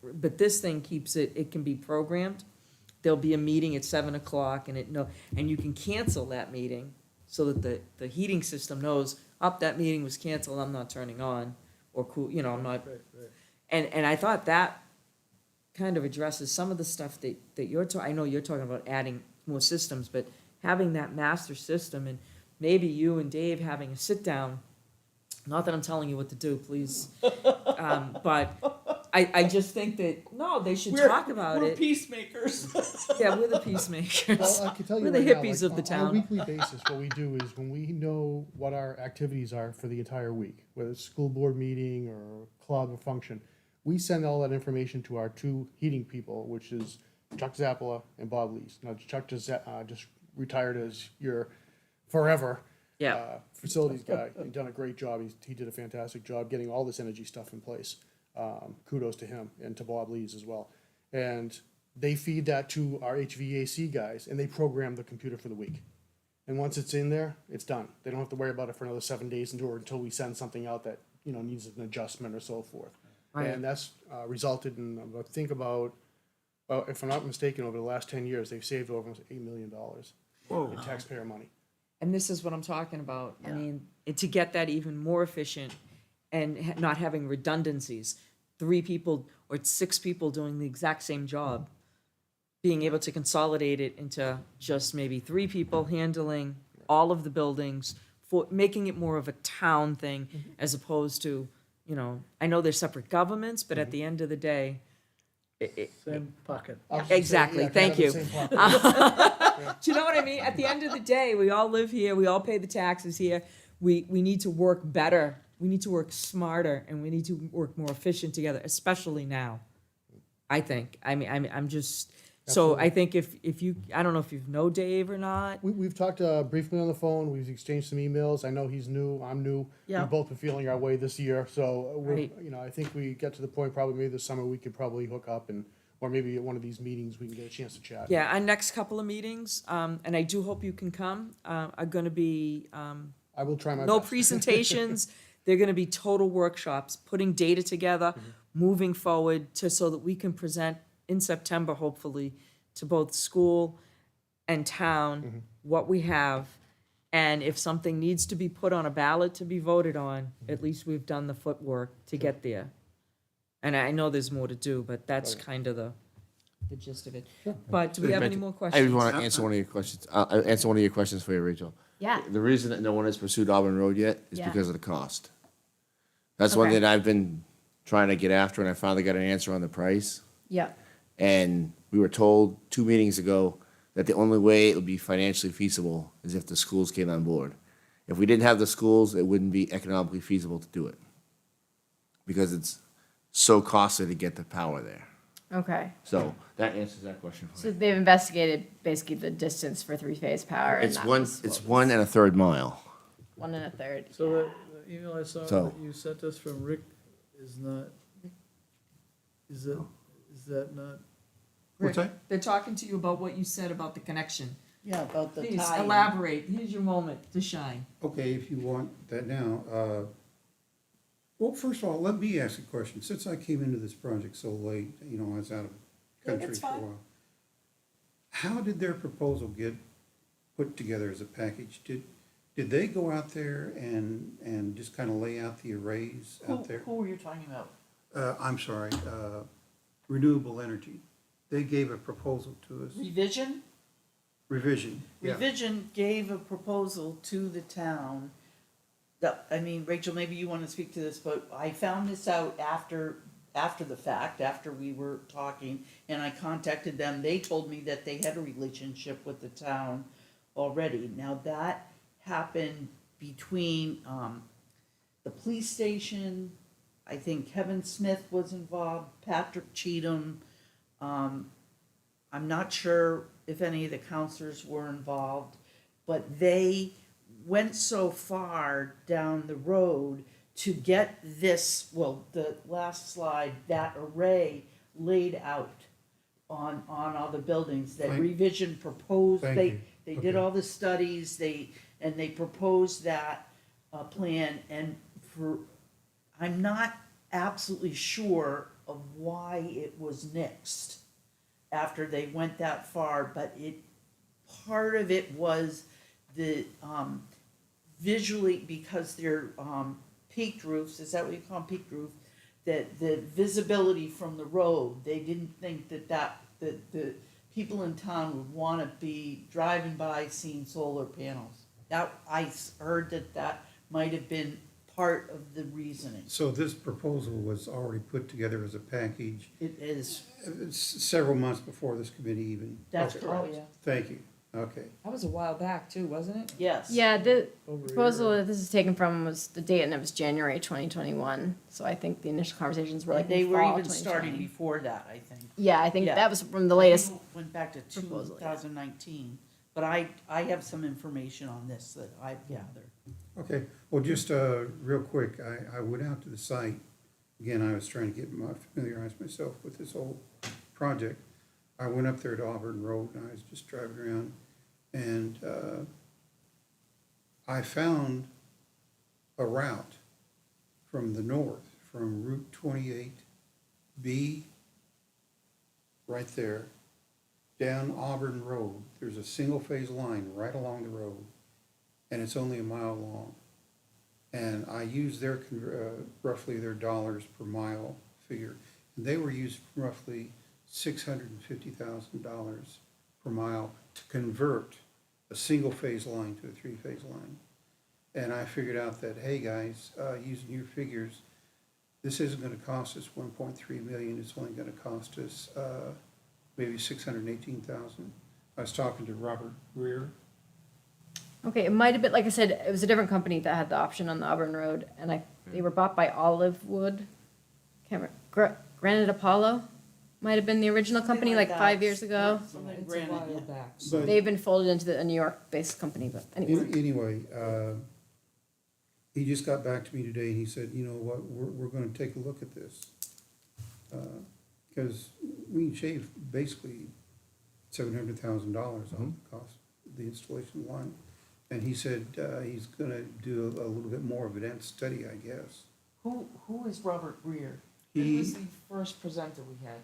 but this thing keeps it can be programmed. There'll be a meeting at 7:00, and you can cancel that meeting so that the heating system knows, that meeting was canceled, I'm not turning on, or cool, I'm not. Right. And I thought that kind of addresses some of the stuff that you're I know you're talking about adding more systems, but having that master system, and maybe you and Dave having a sit down, not that I'm telling you what to do, please. But I just think that, no, they should talk about it. peacemakers. Yeah, we're the peacemakers. Well, I can tell you We're the right now, hippies like, of the On a town. weekly basis, what we do is when we know what our activities are for the entire week, whether it's school board meeting or club or function, we send all that information to our two heating people, which is Chuck Zappola and Bob Lees. Now, Chuck just retired as your forever facilities guy. He's done a great job. He did a fantastic job getting all this energy stuff in place. Kudos to him and to Bob Lees as well. And they feed that to our HVAC guys, and they program the computer for the week. And once it's in there, it's done. They don't have to worry about it for another 7 days until we send something out that needs an adjustment or so forth. Right. And that's resulted in, think about, well, if I'm not mistaken, over the last 10 years, they've saved over almost $8 million in taxpayer money. And this is what I'm talking about. I mean, to get that even more efficient and not having redundancies, 3 people or 6 people doing the exact same job, being able to consolidate it into just maybe 3 people handling all of the buildings, for making it more of a town thing as opposed to, you know, I know they're separate governments, but at the end of the day, Same pocket. I was gonna say, Exactly, yeah, thank kind of you. the same problem. do you know what I mean? At the end of the day, we all live here, we all pay the taxes here. We need to work better, we need to work smarter, and we need to work more efficient together, especially now. I think. I mean, I'm just, so I think if you, I don't know if you know Dave or not. We've talked briefly on the phone, we've exchanged some emails, I know he's new, I'm new. Yeah. We've both been feeling our way this year, so we're, Right. you know, I think we get to the point probably maybe this summer, we could probably hook up and, or maybe at one of these meetings, we can get a chance to chat. Yeah, our next couple of meetings, and I do hope you can come, are gonna be, I will try my no best. presentations. They're gonna be total workshops, putting data together, moving forward to, so that we can present in September, hopefully, to both school and town, what we have. And if something needs to be put on a ballot to be voted on, at least we've done the footwork to get there. And I know there's more to do, but that's kind of the gist of it. But do we have any more I questions? want to answer one of your questions. I'll answer one of your questions for you, Rachel. Yeah. The reason that no one has pursued Auburn Road yet is Yeah. because of the cost. That's one Okay. that I've been trying to get after, and I finally got an answer on the price. Yep. And we were told 2 meetings ago that the only way it would be financially feasible is if the schools came on board. If we didn't have the schools, it wouldn't be economically feasible to do it. Because it's so costly to get the power there. Okay. So that answers that question for So you. they've investigated basically the distance for 3-phase power. and It's that one, was what it's was 1 1/3 mile. 1 1/3. So the email I saw So- that you sent us from Rick is not, is that not? What's that? They're talking to you about what you said about the connection. Yeah, about the Please tie-in. elaborate. Here's your moment to shine. Okay, if you want that now, well, first of all, let me ask a question. Since I came into this project so late, you know, I was out of country that's for a fine. while. How did their proposal get put together as a package? Did they go out there and just kind of lay out the arrays out there? Who were you talking about? I'm sorry, renewable energy. They gave a proposal to us, Revision? revision, yeah. Revision gave a proposal to the town. That, I mean, Rachel, maybe you wanna speak to this, but I found this out after the fact, after we were talking, and I contacted them. They told me that they had a relationship with the town already. Now, that happened between, the police station, I think Kevin Smith was involved, Patrick Cheatham. I'm not sure if any of the counselors were involved, but they went so far down the road to get this, well, the last slide, that array laid out on all the buildings that Thank- Revision proposed. Thank They, you. they did Okay. all the studies, they proposed that, plan, and I'm not absolutely sure of why it was nixed after they went that far, but part of it was the, visually, because they're, peaked roofs, is that what you call them, peaked roof? That the visibility from the road, they didn't think that the people in town would wanna be driving by seeing solar panels. That, heard that might have been part of the reasoning. So this proposal was already put together as a package It is, several months before this committee even. that's Okay. correct. Thank you, okay. That was a while back too, wasn't it? Yes. Yeah, the Over a year. proposal that this is taken from was the date, and it was January 2021. So I think the initial conversations were like They in were fall even starting 2020. before that, I think. Yeah, I think Yeah. that was from the latest. Went back to proposal, yeah. 2019, but I have some information on this that I've gathered. Okay, well, just, real quick, I went out to the site. Again, I was trying to familiarize myself with this whole project. I went up there to Auburn Road and I was just driving around and, I found a route from the north, from Route 28B, right there, down Auburn Road. There's a single-phase line right along the road, and it's only a mile long. And I used their, roughly their dollars per mile figure. And they were used roughly $650,000 per mile to convert a single-phase line to a three-phase line. And I figured out that, hey, guys, using your figures, this isn't gonna cost us 1.3 million, it's only gonna cost us, maybe 618,000. I was talking to Robert Greer. Okay, it might have been, like I said, it was a different company that had the option on the Auburn Road, and they were bought by Olivewood. Can't remember, Granite Apollo might have been the original company, like 5 years ago. It's a while back. so- But They've been folded into a New York-based company, but anyway. anyway, he just got back to me today and he said, you know what, we're gonna take a look at this. Cause we can shave basically $700,000 on the cost of the installation line. And he said, he's gonna do a little bit more of an advanced study, I guess. Who is Robert Greer? He- Who was the first presenter we had?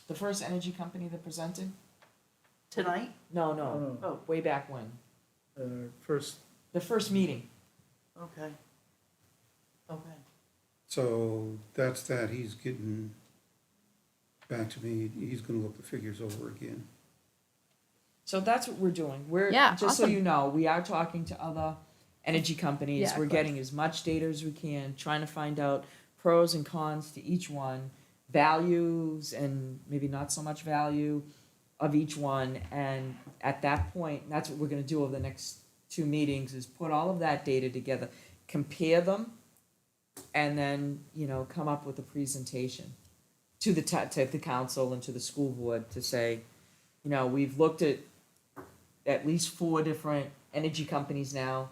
The first energy company that presented? Tonight? No, no, Oh. way back when. First, The first meeting. Okay. Okay. So that's that, he's getting back to me, he's gonna look the figures over again. So that's what we're doing. We're, Yeah, just so awesome. you know, we are talking to other energy companies. Yeah, of We're course. getting as much data as we can, trying to find out pros and cons to each one, values and maybe not so much value of each one. And at that point, that's what we're gonna do over the next 2 meetings, is put all of that data together, compare them, and then, come up with a presentation to the to the council and to the school board to say, we've looked at least 4 different energy companies now.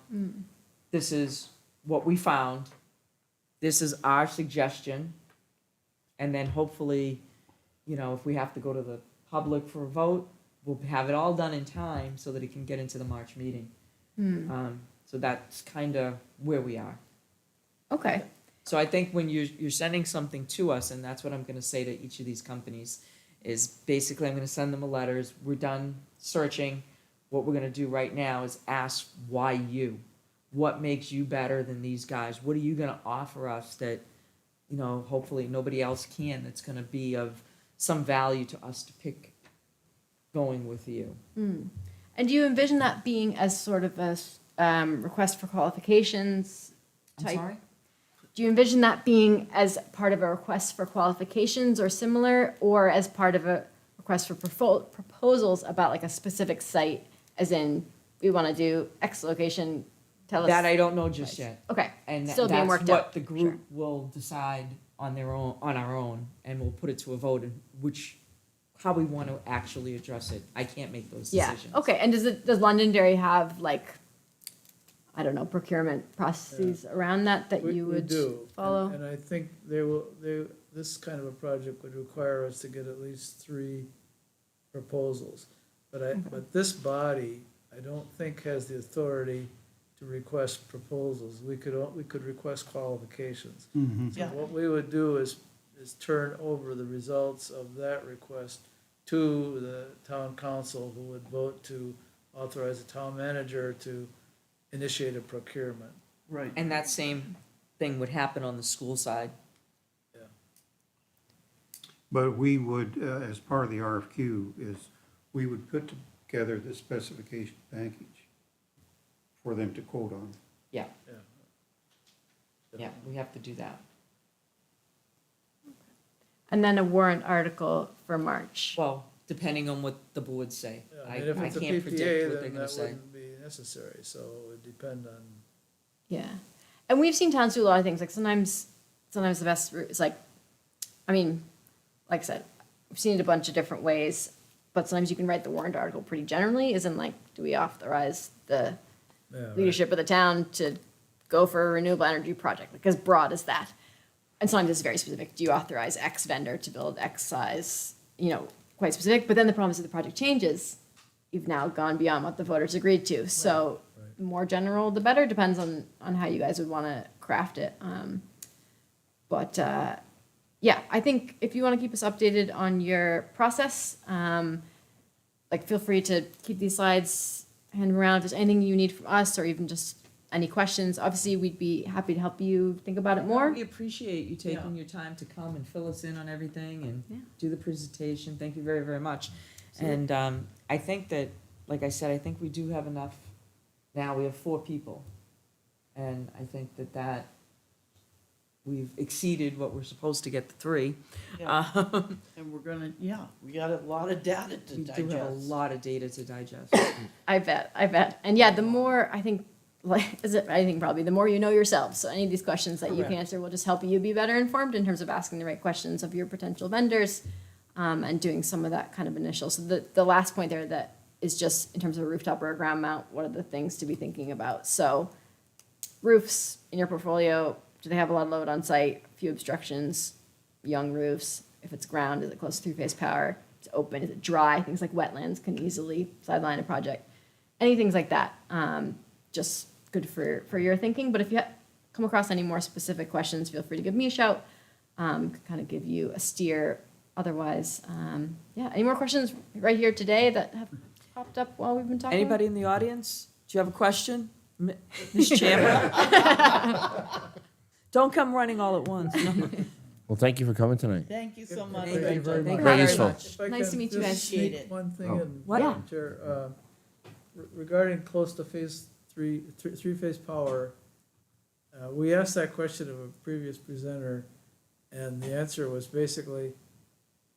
This is what we found. This is our suggestion. And then hopefully, if we have to go to the public for a vote, we'll have it all done in time so that it can get into the March meeting. So that's kind of where we are. Okay, So I think when you're sending something to us, and that's what I'm gonna say to each of these companies, is basically I'm gonna send them a letters, we're done searching. What we're gonna do right now is ask why you? What makes you better than these guys? What are you gonna offer us that, hopefully nobody else can, that's gonna be of some value to us to pick going with you? and do you envision that being as sort of a request for qualifications I'm type? sorry? Do you envision that being as part of a request for qualifications or similar, or as part of a request for proposals about like a specific site, as in, we want to do X location, tell us? That I don't know just yet. Okay, And still being that's worked what out. the group will decide on our own, and we'll put it to a vote, and how we want to actually address it. I can't make those Yeah, decisions. okay, and does Londonderry have like, I don't know, procurement processes around that we you we would do. follow? And I think this kind of a project would require us to get at least 3 proposals. But this body, I don't think has the authority to request proposals. We could request qualifications. So Yeah. what we would do is turn over the results of that request to the town council, who would vote to authorize the town manager to initiate a procurement. Right. And that same thing would happen on the school side. But we would, as part of the RFQ, we would put together the specification package for them to quote on. Yeah, Yeah. yeah, we have to do that. And then a warrant article for March. Well, depending on what the boards say. Yeah, I and if it's a can't predict PPA, what they're then gonna that say. wouldn't be necessary, so it would depend on. Yeah, and we've seen towns do a lot of things, like sometimes the best route is like, I mean, like I said, we've seen it a bunch of different ways, but sometimes you can write the warrant article pretty generally, as in like, do we authorize the Yeah, right. leadership of the town to go for a renewable energy project, like as broad as that. And sometimes it's very specific, do you authorize X vendor to build X size, quite specific, but then the problem is if the project changes, you've now gone beyond what the voters agreed to, so the more general, the better, depends on how you guys would wanna craft it. But yeah, I think if you want to keep us updated on your process, like feel free to keep these slides handed around. If there's anything you need from us or even just any questions, obviously we'd be happy to help you think about it more. We appreciate you taking your time to come and fill us in on everything Yeah. and do the presentation. Thank you very, very much. And I think that, like I said, I think we do have enough. Now we have 4 people. And I think that we've exceeded what we're supposed to get to 3. And we're gonna, we got a lot of data to We do have a digest. lot of data to digest. I bet. And yeah, the more, I think, like, is it, I think probably the more you know yourselves. So any of these questions that you can answer will just help you be better informed in terms of asking the right questions of your potential vendors, and doing some of that kind of initial. So the last point there that is just in terms of a rooftop or a ground mount, what are the things to be thinking about? So roofs in your portfolio, do they have a lot of load on site? Few obstructions, young roofs. If it's ground, is it close to 3-phase power? Is it open? Is it dry? Things like wetlands can easily sideline a project. Any things like that. Just good for your thinking. But if you come across any more specific questions, feel free to give me a shout. Kind of give you a steer. Otherwise, yeah. Any more questions right here today that have popped up while we've been talking? Anybody in the audience? Do you have a question? Ms. Chamber? Don't come running all at once. No. Well, thank you for coming tonight. Thank you so much. Thank you very much. Very useful. If I Nice can to meet you just guys. sneak Appreciate it. one thing Oh. in, What? Madam Chair, regarding close to three-phase power, we asked that question of a previous presenter, and the answer was basically,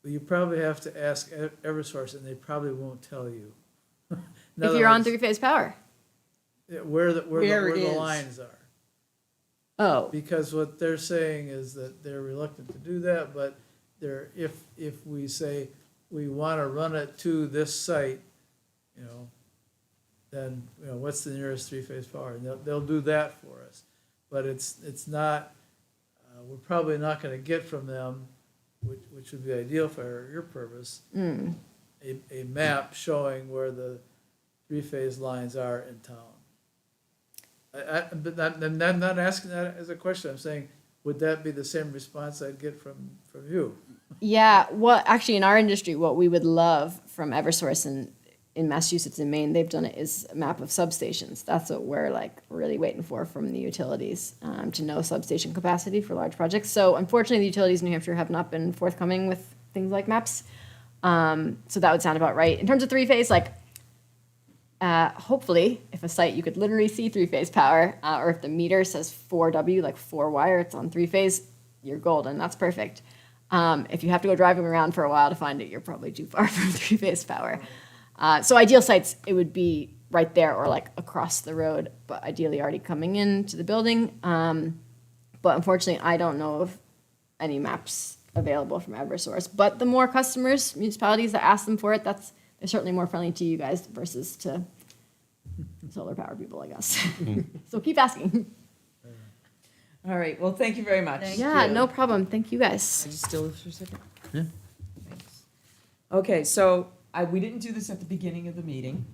well, you probably have to ask Eversource, and they probably won't tell you. In If other you're on words, 3-phase power. where Where the it is. lines are. Oh. Because what they're saying is that they're reluctant to do that, but if we say we want to run it to this site, then, what's the nearest 3-phase power? And they'll do that for us. But it's not, we're probably not going to get from them, which would be ideal for your purpose, a map showing where the 3-phase lines are in town. I'm not asking that as a question. I'm saying, would that be the same response I'd get from you? Yeah, well, actually, in our industry, what we would love from Eversource in Massachusetts and Maine, they've done it, is a map of substations. That's what we're like really waiting for from the utilities, to know substation capacity for large projects. So unfortunately, the utilities in New Hampshire have not been forthcoming with things like maps. So that would sound about right. In terms of 3-phase, hopefully, if a site you could literally see 3-phase power, or if the meter says 4W, like 4 wire, it's on 3-phase, you're golden. That's perfect. If you have to go driving around for a while to find it, you're probably too far from 3-phase power. So ideal sites, it would be right there or like across the road, but ideally already coming into the building. But unfortunately, I don't know of any maps available from Eversource. But the more customers, municipalities that ask them for it, they're certainly more friendly to you guys versus to solar power people, I guess. So keep asking. All right, well, thank you very much. Yeah, no problem. Thank you guys. Can you still for a second? Yeah. Thanks. Okay, so we didn't do this at the beginning of the meeting.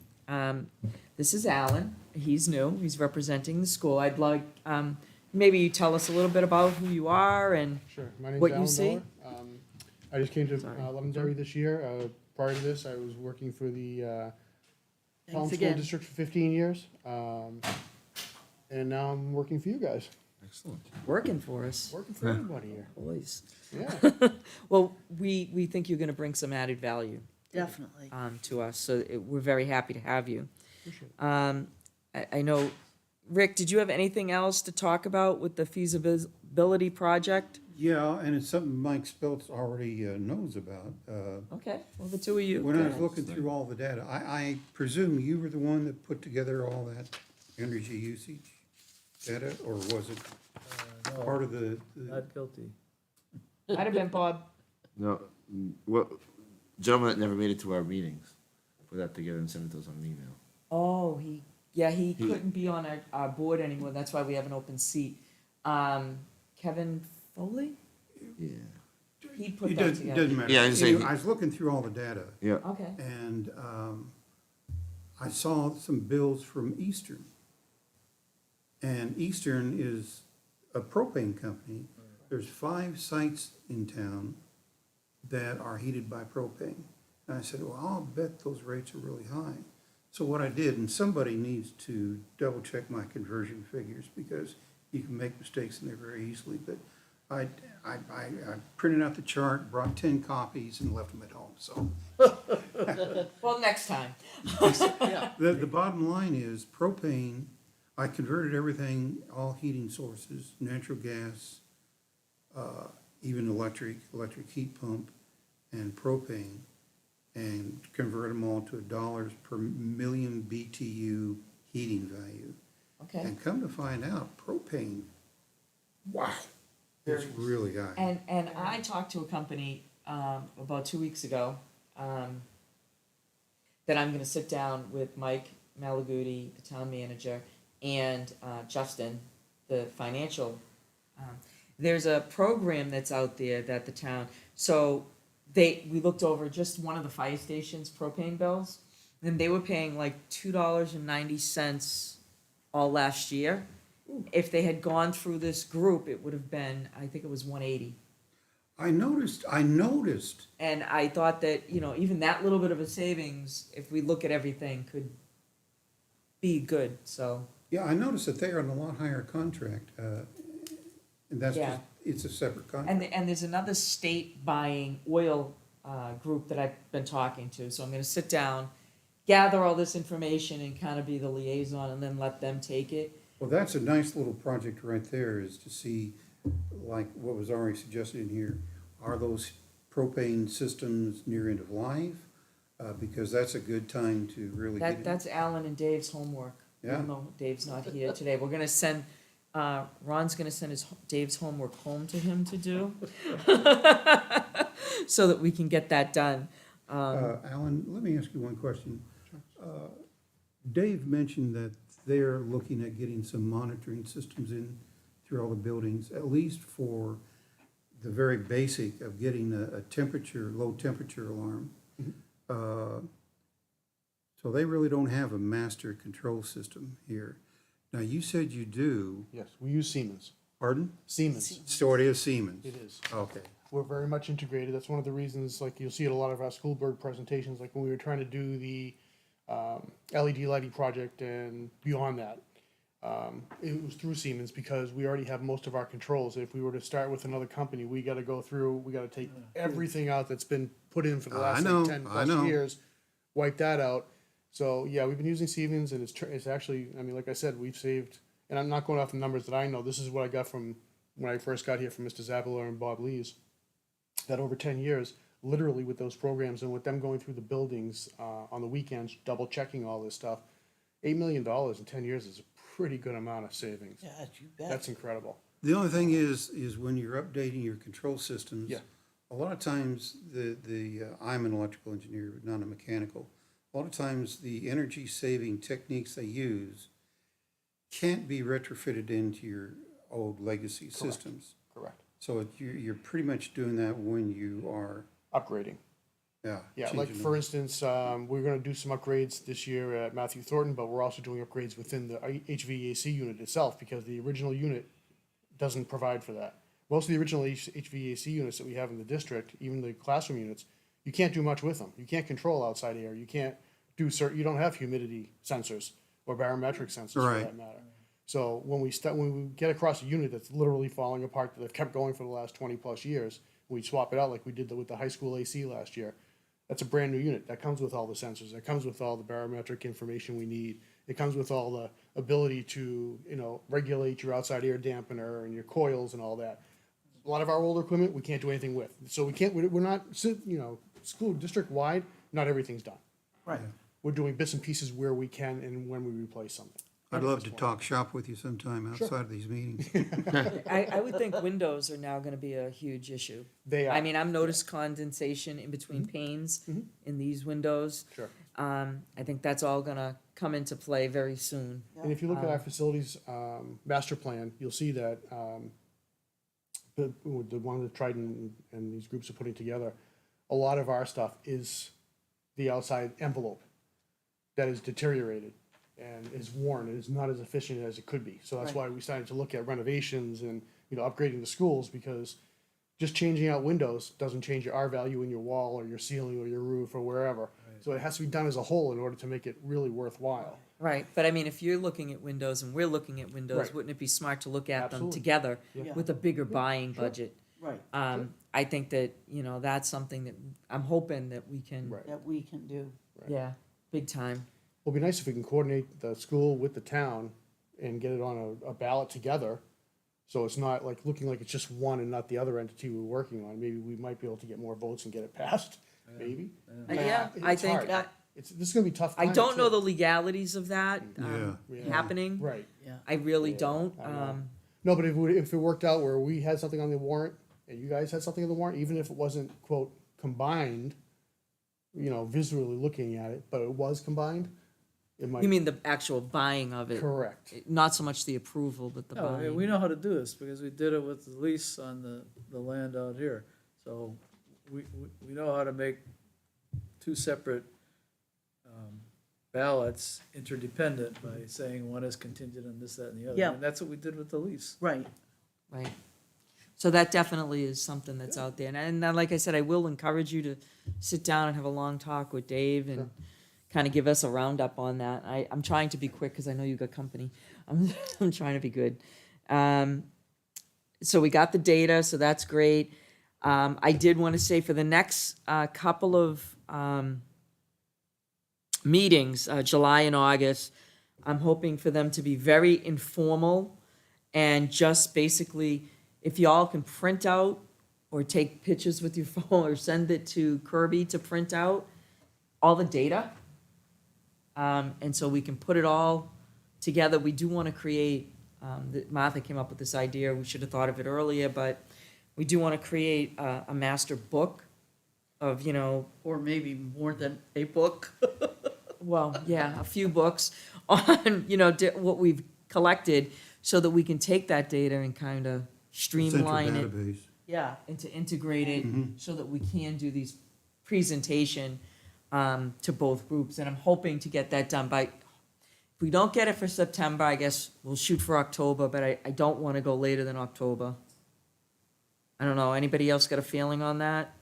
This is Alan. He's new. He's representing the school. I'd like, maybe you tell us a little bit about who you are and Sure. My name's what Alan you see. Miller. I just came to Sorry. Londonderry this year. Prior to this, I was working for the Pelham School again. District for 15 years. And now I'm working for you guys. Excellent. working for us. Working for everybody here. Boys. Yeah. Well, we think you're gonna bring some added value Definitely. to us, so we're very happy to have you. Appreciate it. I know, Rick, did you have anything else to talk about with the feasibility project? Yeah, and it's something Mike Speltz already knows about. Okay, well, the two of you. When I was looking through all the data, I presume you were the one that put together all that energy usage data, or was it No, part of the? not guilty. Might have been Bob. No, well, gentleman that never made it to our meetings, put that together and sent it to us on an email. Oh, he couldn't be on our board anymore, that's why we have an open seat. Kevin Foley? Yeah. He put It that doesn't, together. doesn't matter. Yeah, I was saying- I was looking through all the data, Yeah. Okay, and I saw some bills from Eastern. And Eastern is a propane company, there's 5 sites in town that are heated by propane. And I said, well, I'll bet those rates are really high. So what I did, and somebody needs to double check my conversion figures because you can make mistakes in there very easily, but I printed out the chart, brought 10 copies and left them at home, so. Well, next time. The bottom line is propane, I converted everything, all heating sources, natural gas, even electric heat pump, and propane, and convert them all to dollars per million BTU heating value. Okay. And come to find out, propane, wow, it's really high. And I talked to a company about 2 weeks ago that I'm going to sit down with Mike Malaguti, the town manager, and Justin, the financial. There's a program that's out there that the town. So we looked over just one of the fire stations' propane bills, and they were paying like $2.90 all last year. If they had gone through this group, it would have been, I think it was $180. I noticed, And I thought that, you know, even that little bit of a savings, if we look at everything, could be good, so. yeah, I noticed that they are on a lot higher contract, and that's Yeah. just, it's a separate contract. And there's another state buying oil group that I've been talking to, so I'm gonna sit down, gather all this information and kind of be the liaison and then let them take it. Well, that's a nice little project right there, is to see, like what was already suggested in here, are those propane systems near end of life? Because that's a good time to really get. That's Alan and Dave's homework. Yeah. Even though Dave's not here today, we're gonna send, Ron's gonna send Dave's homework home to him to do. So that we can get that done. Alan, let me ask you one question. Dave mentioned that they're looking at getting some monitoring systems in through all the buildings, at least for the very basic of getting a temperature, low temperature alarm. So they really don't have a master control system here. Now, you said you do, Yes, we use Siemens. pardon? Siemens. So it is Siemens? It is. Okay. We're very much integrated. That's one of the reasons, like, you'll see at a lot of our school board presentations, like when we were trying to do the LED lighting project and beyond that. It was through Siemens because we already have most of our controls. If we were to start with another company, we gotta go through, we gotta take everything out that's been put in for the last know, like 10 I plus know. years, wipe that out. So, yeah, we've been using Siemens and it's actually, I mean, like I said, we've saved, and I'm not going off the numbers that I know, this is what I got from when I first got here from Mr. Zappler and Bob Lees, that over 10 years, literally with those programs and with them going through the buildings on the weekends, double checking all this stuff, $8 million in 10 years is a pretty good amount of savings. Yeah, you bet. That's incredible. The only thing is when you're updating your control systems. Yeah. A lot of times, I'm an electrical engineer, but not a mechanical. A lot of times, the energy-saving techniques they use can't be retrofitted into your old legacy systems. Correct. So you're pretty much doing that when you are, Upgrading. yeah. Yeah, like changing for them. instance, we're gonna do some upgrades this year at Matthew Thornton, but we're also doing upgrades within the HVAC unit itself because the original unit doesn't provide for that. Most of the original HVAC units that we have in the district, even the classroom units, you can't do much with them. You can't control outside air. You can't do you don't have humidity sensors or barometric sensors for Right. that matter. So when we get across a unit that's literally falling apart, that they've kept going for the last 20 plus years, we swap it out like we did with the high school AC last year. That's a brand new unit. That comes with all the sensors. That comes with all the barometric information we need. It comes with all the ability to, regulate your outside air dampener and your coils and all that. A lot of our older equipment, we can't do anything with. So we're not, school district wide, not everything's done. Right. We're doing bits and pieces where we can and when we replace something. I'd love to talk shop with you sometime outside of these meetings. I would think windows are now gonna be a huge issue. They are. I mean, I've noticed condensation in between panes in these windows. Sure. I think that's all gonna come into play very soon. And if you look at our facilities master plan, you'll see that the one that Triton and these groups are putting together, a lot of our stuff is the outside envelope that is deteriorated and is worn. It is not as efficient as it could be. So that's why we started to look at renovations and upgrading the schools, because just changing out windows doesn't change your R value in your wall or your ceiling or your roof or wherever. So it has to be done as a whole in order to make it really worthwhile. Right, but I mean, if you're looking at windows and we're looking at windows, Right. wouldn't it be smart to look at them Absolutely. together Yeah. with a bigger buying budget? Right, I think that, that's something that I'm hoping that we can, Right. that we can do. yeah, big time. It'll be nice if we can coordinate the school with the town and get it on a ballot together. So it's not like looking like it's just one and not the other entity we're working on. Maybe we might be able to get more votes and get it passed, maybe. Yeah, It's I think, hard. that This is gonna be a tough. I time, don't know too. the legalities of that, Yeah. happening. Right. Yeah. I really don't, I know. No, but if it worked out where we had something on the warrant and you guys had something on the warrant, even if it wasn't, quote, combined, visually looking at it, but it was combined, it might. you mean the actual buying of it? Correct. Not so much the approval, but the No, I mean, we buying. know how to do this because we did it with the lease on the land out here. So we know how to make two separate ballots interdependent by saying one is contingent on this, that, and the other. Yeah. And that's what we did with the lease. Right. Right. So that definitely is something that's out there. And then, like I said, I will encourage you to sit down and have a long talk with Dave and kind of give us a roundup on that. I'm trying to be quick because I know you got company. I'm trying to be good. So we got the data, so that's great. I did want to say for the next couple of meetings, July and August, I'm hoping for them to be very informal and just basically, if y'all can print out or take pictures with your phone or send it to Kirby to print out all the data. And so we can put it all together. We do want to create, Martha came up with this idea, we should have thought of it earlier, but we do want to create a master book of, Or maybe more than a book. well, yeah, a few books on, what we've collected so that we can take that data and kind of streamline it Database. Yeah. and to integrate it so that we can do these presentation to both groups. And I'm hoping to get that done by, if we don't get it for September, I guess we'll shoot for October, but I don't want to go later than October. I don't know, anybody else got a feeling on that?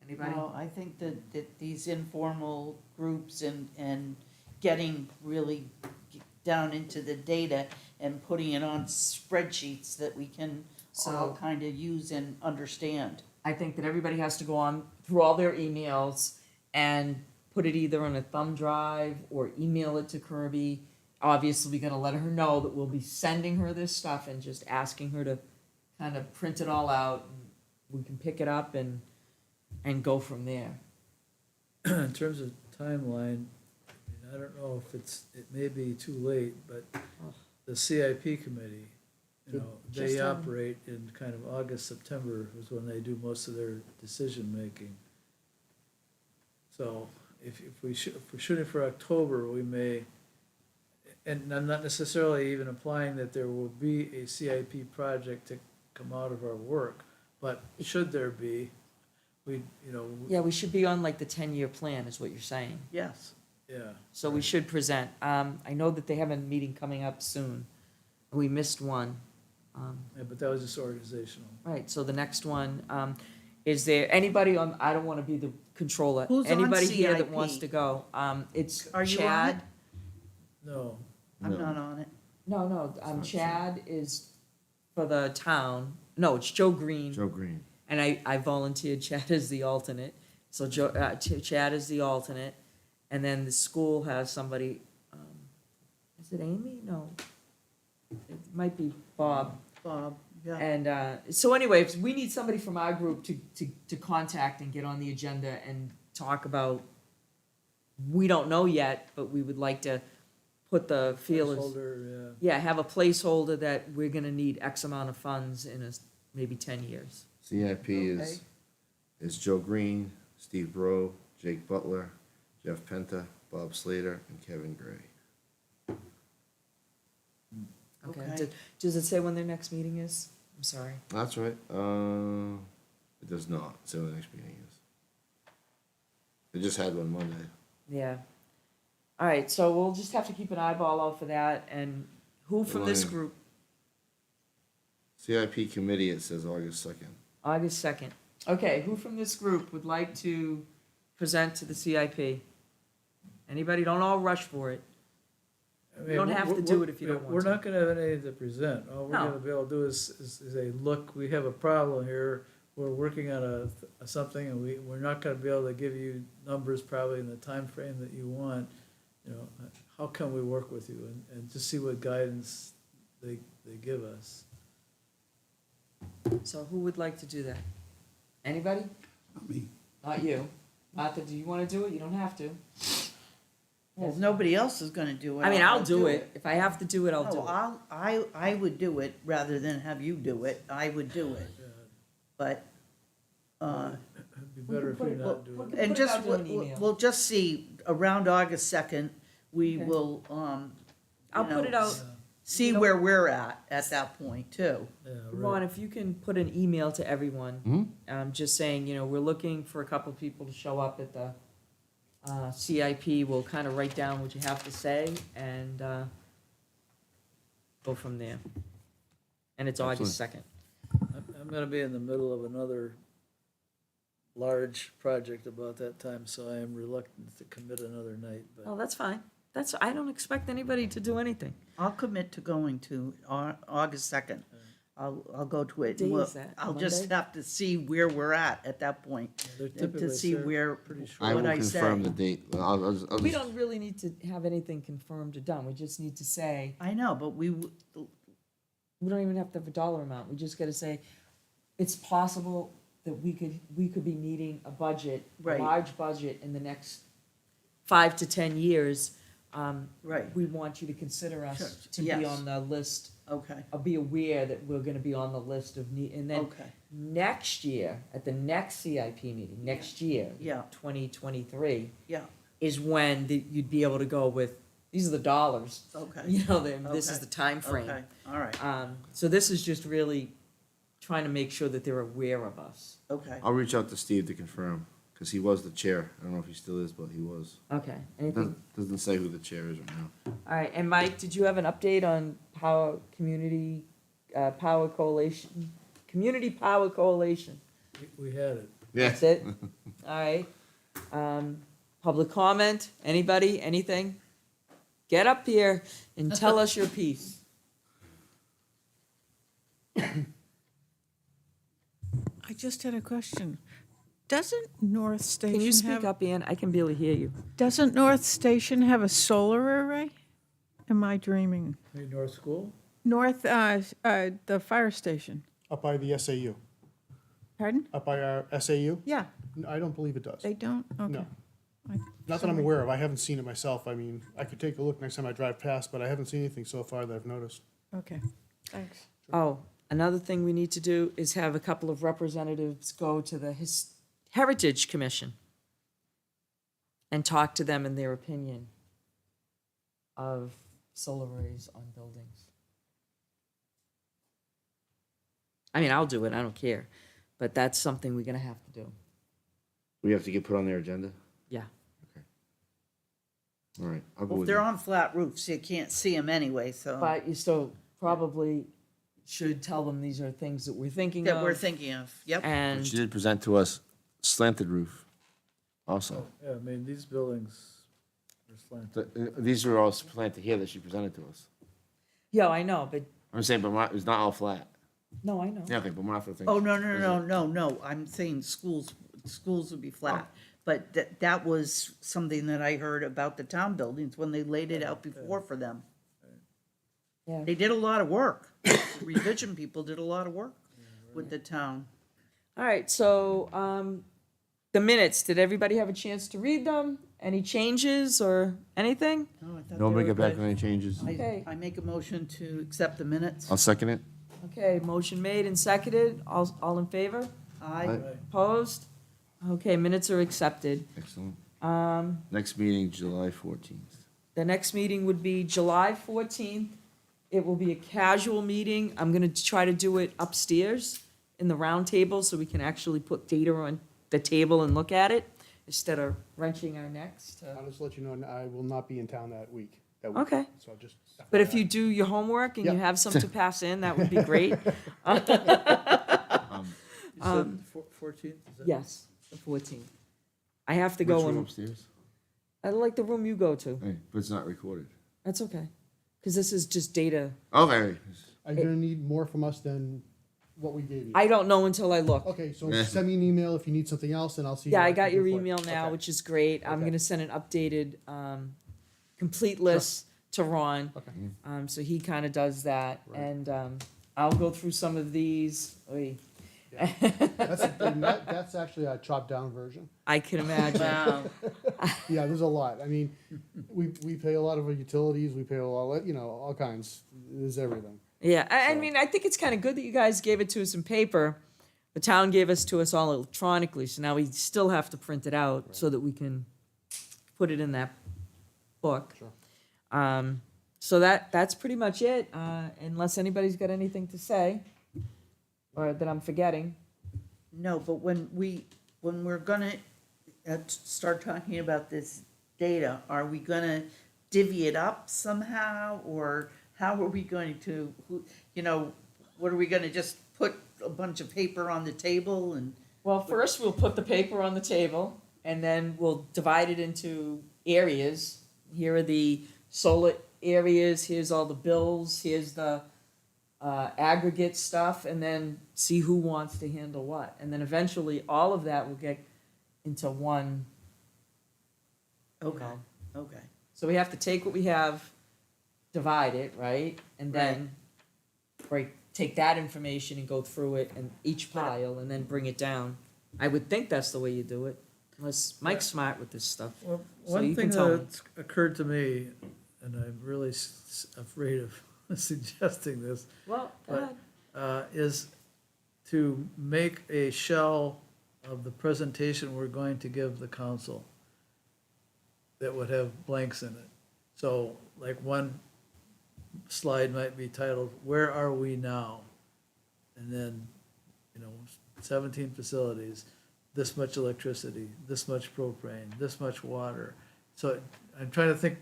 Anybody? Well, I think that these informal groups and getting really down into the data and putting it on spreadsheets that we can all So- kind of use and understand. I think that everybody has to go on through all their emails and put it either on a thumb drive or email it to Kirby. Obviously, we gotta let her know that we'll be sending her this stuff and just asking her to kind of print it all out. And we can pick it up and go from there. In terms of timeline, I don't know if it may be too late, but the CIP committee, they Just, operate in kind of August, September is when they do most of their decision-making. So if we're shooting for October, we may, and I'm not necessarily even implying that there will be a CIP project to come out of our work, but should there be, Yeah, we should be on like the 10-year plan is what you're saying. Yes. yeah. So we should present. I know that they have a meeting coming up soon. We missed one. Yeah, but that was just organizational. Right, so the next one, is there anybody on, I don't wanna be the controller. Who's on Anybody here that CIP? wants to go? It's Are you on Chad. it? No, I'm not on it. No, Chad is for the town. No, it's Joe Green. Joe Green. And I volunteered Chad as the alternate. So Chad is the alternate. And then the school has somebody, is it Amy? No. It might be Bob. Bob, yeah. And so anyway, if we need somebody from our group to contact and get on the agenda and talk about, we don't know yet, but we would like to put the feelers. placeholder, yeah. Yeah, have a placeholder that we're gonna need X amount of funds in maybe 10 years. CIP Okay. is Joe Green, Steve Bro, Jake Butler, Jeff Penta, Bob Slater, and Kevin Gray. Okay. Okay. Does it say when their next meeting is? I'm sorry. That's right. It does not say what the next meeting is. They just had one Monday. Yeah. All right, so we'll just have to keep an eyeball out for that. And who from this Ryan. group? CIP committee, it says August 2nd. August 2nd. Okay, who from this group would like to present to the CIP? Anybody? Don't all rush for it. I You don't mean, have to we're- do it if you don't We're want to. not gonna have anything to present. All we're No. gonna be able to do is say, look, we have a problem here. We're working on something and we're not gonna be able to give you numbers probably in the time frame that you want. You know, how can we work with you and just see what guidance they give us. So who would like to do that? Anybody? Not me. Not you. Martha, do you want to do it? You don't have to. Well, if nobody else is gonna do it. I mean, I'll do it. If I have to do it, I'll do No, it. I would do it rather than have you do it. I would do it. But, It'd be better if put you're it- not doing we'll- it. and Put it just, out to an email. we'll just see, around August 2nd, we Okay. will, I'll you put know, it out. see You know- where we're at that point, too. Yeah, Ron, right. if you can put an email to everyone, just saying, you know, we're looking for a couple of people to show up at the CIP. We'll kind of write down what you have to say and go from there. And it's August 2nd. I'm gonna be in the middle of another large project about that time, so I am reluctant to commit another night, but. Oh, that's fine. I don't expect anybody to do anything. I'll commit to going to August 2nd. I'll go to it. day We'll- is that? I'll just Monday? have to see where we're at that point. They're To typically see where, pretty short. I what will I confirm say. the date. I'll We just- don't really need to have anything confirmed or done. We just need to say, I know, but we don't even have to have a dollar amount. We just gotta say, it's possible that we could be meeting a budget, a Right. large budget in the next 5 to 10 years. Right. We want you to consider us Sure. to be Yes. on the list, okay, or be aware that we're gonna be on the list of need, and then okay, next year, at the next CIP meeting, next year, Yeah. 2023, yeah, is when you'd be able to go with, these are the dollars. okay. You know, this is Okay. the time frame. Okay, all right, So this is just really trying to make sure that they're aware of us. okay. I'll reach out to Steve to confirm, because he was the chair. I don't know if he still is, but he was. Okay. Anything? Doesn't say who the chair is right now. All right. And Mike, did you have an update on Community Power Coalition? Community Power Coalition. We had it. That's it? All right. Public comment? Anybody? Anything? Get up here and tell us your piece. I just had a question. Doesn't North Station Can you speak have, up, Ann? I can barely hear you. doesn't North Station have a solar array? Am I dreaming? Maybe North School? North, the fire station. Up by the SAU, Pardon? up by our SAU? Yeah, I don't believe it does. they don't? Okay. No. I- Not that I'm aware of. I haven't seen it myself. I mean, I could take a look next time I drive past, but I haven't seen anything so far that I've noticed. Okay, thanks. Oh, another thing we need to do is have a couple of representatives go to the Heritage Commission and talk to them in their opinion of solar arrays on buildings. I mean, I'll do it, I don't care, but that's something we're gonna have to do. We have to get put on their agenda? Yeah. All right, I'll go Well, if with they're you. on flat roofs, you can't see them anyway, so, But you still probably should tell them these are things that we're thinking of. that we're thinking of, yep. And She did present to us slanted roof also. Yeah, I mean, these buildings are slanted. These are all slanted here that she presented to us. yeah, I know, but I'm saying, but it's not all flat. no, I know. Yeah, okay, but we're not for the thing. Oh, no, I'm saying schools would be flat. But that was something that I heard about the town buildings when they laid it out before for them. Yeah. They did a lot of work. The revision people did a lot of work with the town. All right, so, the minutes, did everybody have a chance to read them? Any changes or anything? Oh, I thought Don't they bring were it back good. on any changes. Okay. I make a motion to accept the minutes. I'll second it. Okay, motion made and seconded, all in favor? Aye. Opposed? Okay, minutes are accepted. Excellent. Next meeting, July 14th. The next meeting would be July 14th. It will be a casual meeting. I'm gonna try to do it upstairs in the round table so we can actually put data on the table and look at it instead of wrenching our necks to. I'll just let you know, I will not be in town that week. that we. Okay. So just. But if you do your homework and you Yeah. have some to pass in, that would be great. You said 14th, is that? Yes, the 14th. I have to Which go room and, upstairs? I like the room you go to. Hey, but it's not recorded. That's okay. Because this is just data. Okay. Are you gonna need more from us than what we gave you? I don't know until I look. Okay, so send me an email if you need something else, and I'll see. Yeah, what I can got do your for you. email now, Okay. which is great. I'm Okay. gonna send an updated, complete list to Ron. Okay. So he kind of does that, and, I'll go through some of these. Oy. That's actually a chopped down version. I can imagine. Wow. Yeah, there's a lot. I mean, we pay a lot of our utilities, we pay a lot, all kinds. There's everything. Yeah, I mean, I think it's kind of good that you guys gave it to us in paper. The town gave us to us all electronically, so now we still have to print it out so that we can put it in that book. Sure. So that's pretty much it, unless anybody's got anything to say, or that I'm forgetting. No, but when we're gonna start talking about this data, are we gonna divvy it up somehow? Or how are we going to, what are we gonna just put a bunch of paper on the table and? Well, first we'll put the paper on the table, and then we'll divide it into areas. Here are the solar areas, here's all the bills, here's the aggregate stuff, and then see who wants to handle what. And then eventually, all of that will get into one. Okay, okay. So we have to take what we have, divide it, right? And then take that information and go through it and each pile and then bring it down. I would think that's the way you do it, unless Mike's smart with this stuff. Well, So one you thing can tell me. that's occurred to me, and I'm really afraid of suggesting this, Well, go But- ahead. is to make a shell of the presentation we're going to give the council that would have blanks in it. So like one slide might be titled, "Where are we now?" And then, 17 facilities, this much electricity, this much propane, this much water. So I'm trying to think,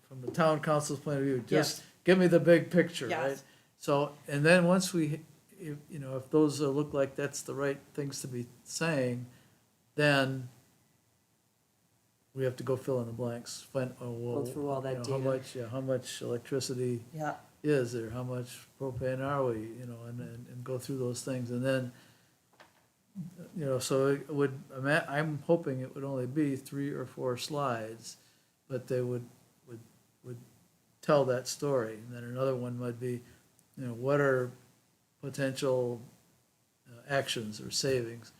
from the town council's point of view, just Yes. give me the big picture, right? Yes. So, and then once if those look like that's the right things to be saying, then we have to go fill in the blanks, Go through all that data. how much electricity Yeah. is there, how much propane are we, and go through those things, and then, so it would, I'm hoping it would only be 3 or 4 slides, but they would tell that story, and then another one might be, what are potential actions or savings,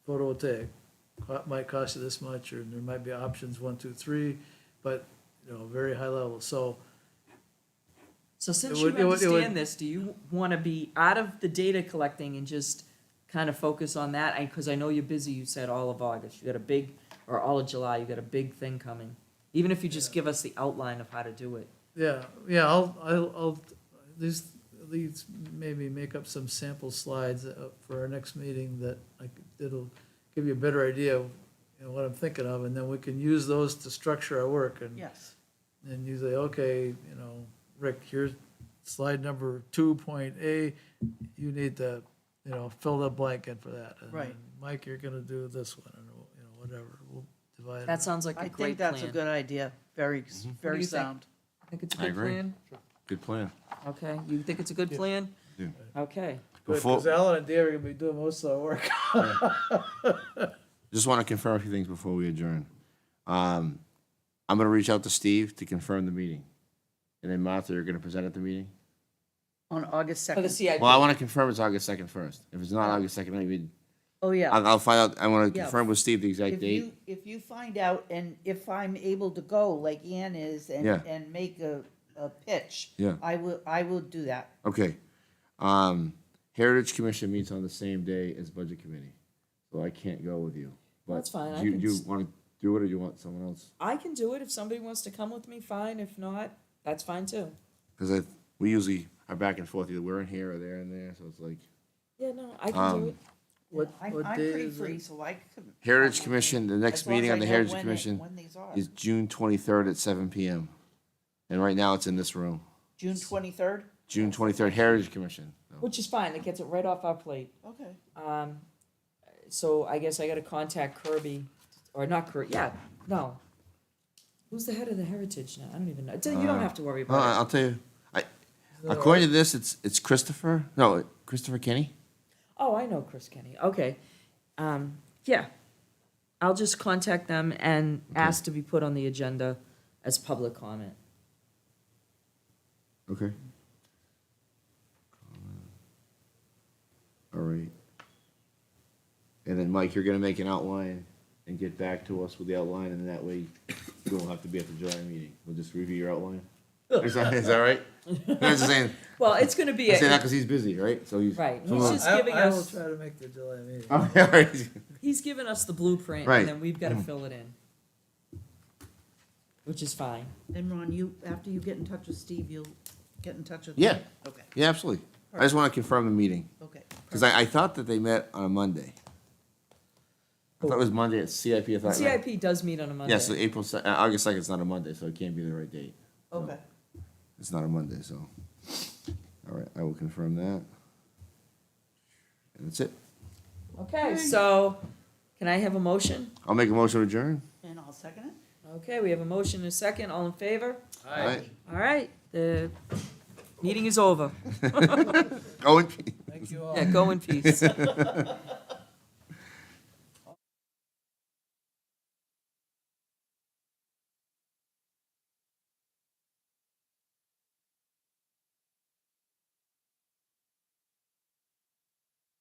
photovoltaic, might cost you this much, or there might be options 1, 2, 3, but, very high level, so. So since It you would- it would- understand this, do you want to be out of the data collecting and just kind of focus on that? Because I know you're busy, you said all of August, you got a big, or all of July, you got a big thing coming. Even if you just give us the outline of how to do it. Yeah, I'll, these maybe make up some sample slides for our next meeting that it'll give you a better idea of, what I'm thinking of, and then we can use those to structure our work, and Yes. you say, okay, Rick, here's slide number 2.A, you need to, fill the blank in for that. And Right. then, Mike, you're gonna do this one, and, whatever, we'll divide it. That sounds like a I great think plan. that's a good idea, very, very you think? sound. Think it's a I good agree. plan? Good plan. Okay, you think it's a good plan? Yeah. Okay. Because Alan and Dave are gonna be doing most of the work. Just want to confirm a few things before we adjourn. I'm going to reach out to Steve to confirm the meeting. And then Martha, you're going to present at the meeting? On August For the 2nd. CIP. Well, I want to confirm it's August 2nd first. If it's not August 2nd, maybe, Oh, yeah. I'll find out, I want to Yeah. confirm with Steve the exact If date. you find out, and if I'm able to go, like Ann is, Yeah. and make a pitch. Yeah. I will do that. Okay. Heritage Commission meets on the same day as Budget Committee, so I can't go with you. But That's fine, I Do can you s- want to do it, or do you want someone else? I can do it. If somebody wants to come with me, fine. If not, that's fine too. Because we usually are back and forth, either we're in here or they're in there, so it's like, Yeah, no, I can do it. What I'm day pretty is free, it? so I could. Heritage Commission, the next As long as meeting I on the know Heritage when Commission when these are. is June 23rd at 7 PM. And right now it's in this room. June 23rd? June 23rd, Heritage Commission. Which is fine, it gets it right off our plate. Okay. So I guess I gotta contact Kirby, or not Kirby, yeah, no. Who's the head of the Heritage now? I don't even know. You don't have to worry Well, about it. I'll tell you, according to this, it's Christopher, no, Christopher Kenny? Oh, I know Chris Kenny. Okay. Yeah. I'll just contact them and ask to be put on the agenda as public comment. Okay. All right. And then, Mike, you're gonna make an outline and get back to us with the outline, and that way you won't have to be at the July meeting. We'll just review your outline. Is that right? I'm just saying, Well, it's gonna be I say that a, because he's busy, right? So he's. right, so- he's just giving I will us, try to make the July meeting. Okay, all right. he's given us the blueprint, Right. and then we've gotta fill it in. Which is fine. And Ron, you, after you get in touch with Steve, you'll get in touch with Yeah. me? Okay, Yeah, absolutely. I just want to confirm the meeting, okay. because I thought that they met on a Monday. I thought it was Monday at CIP, I thought. CIP does meet on a Monday. Yeah, so August 2nd is not a Monday, so it can't be the right date. Okay. It's not a Monday, so. All right, I will confirm that. And that's it. Okay, so, can I have a motion? I'll make a motion to adjourn. And I'll second it? Okay, we have a motion and a second, all in favor? All right. All right, the meeting is over. Go in peace. Thank you all. Yeah, go in peace.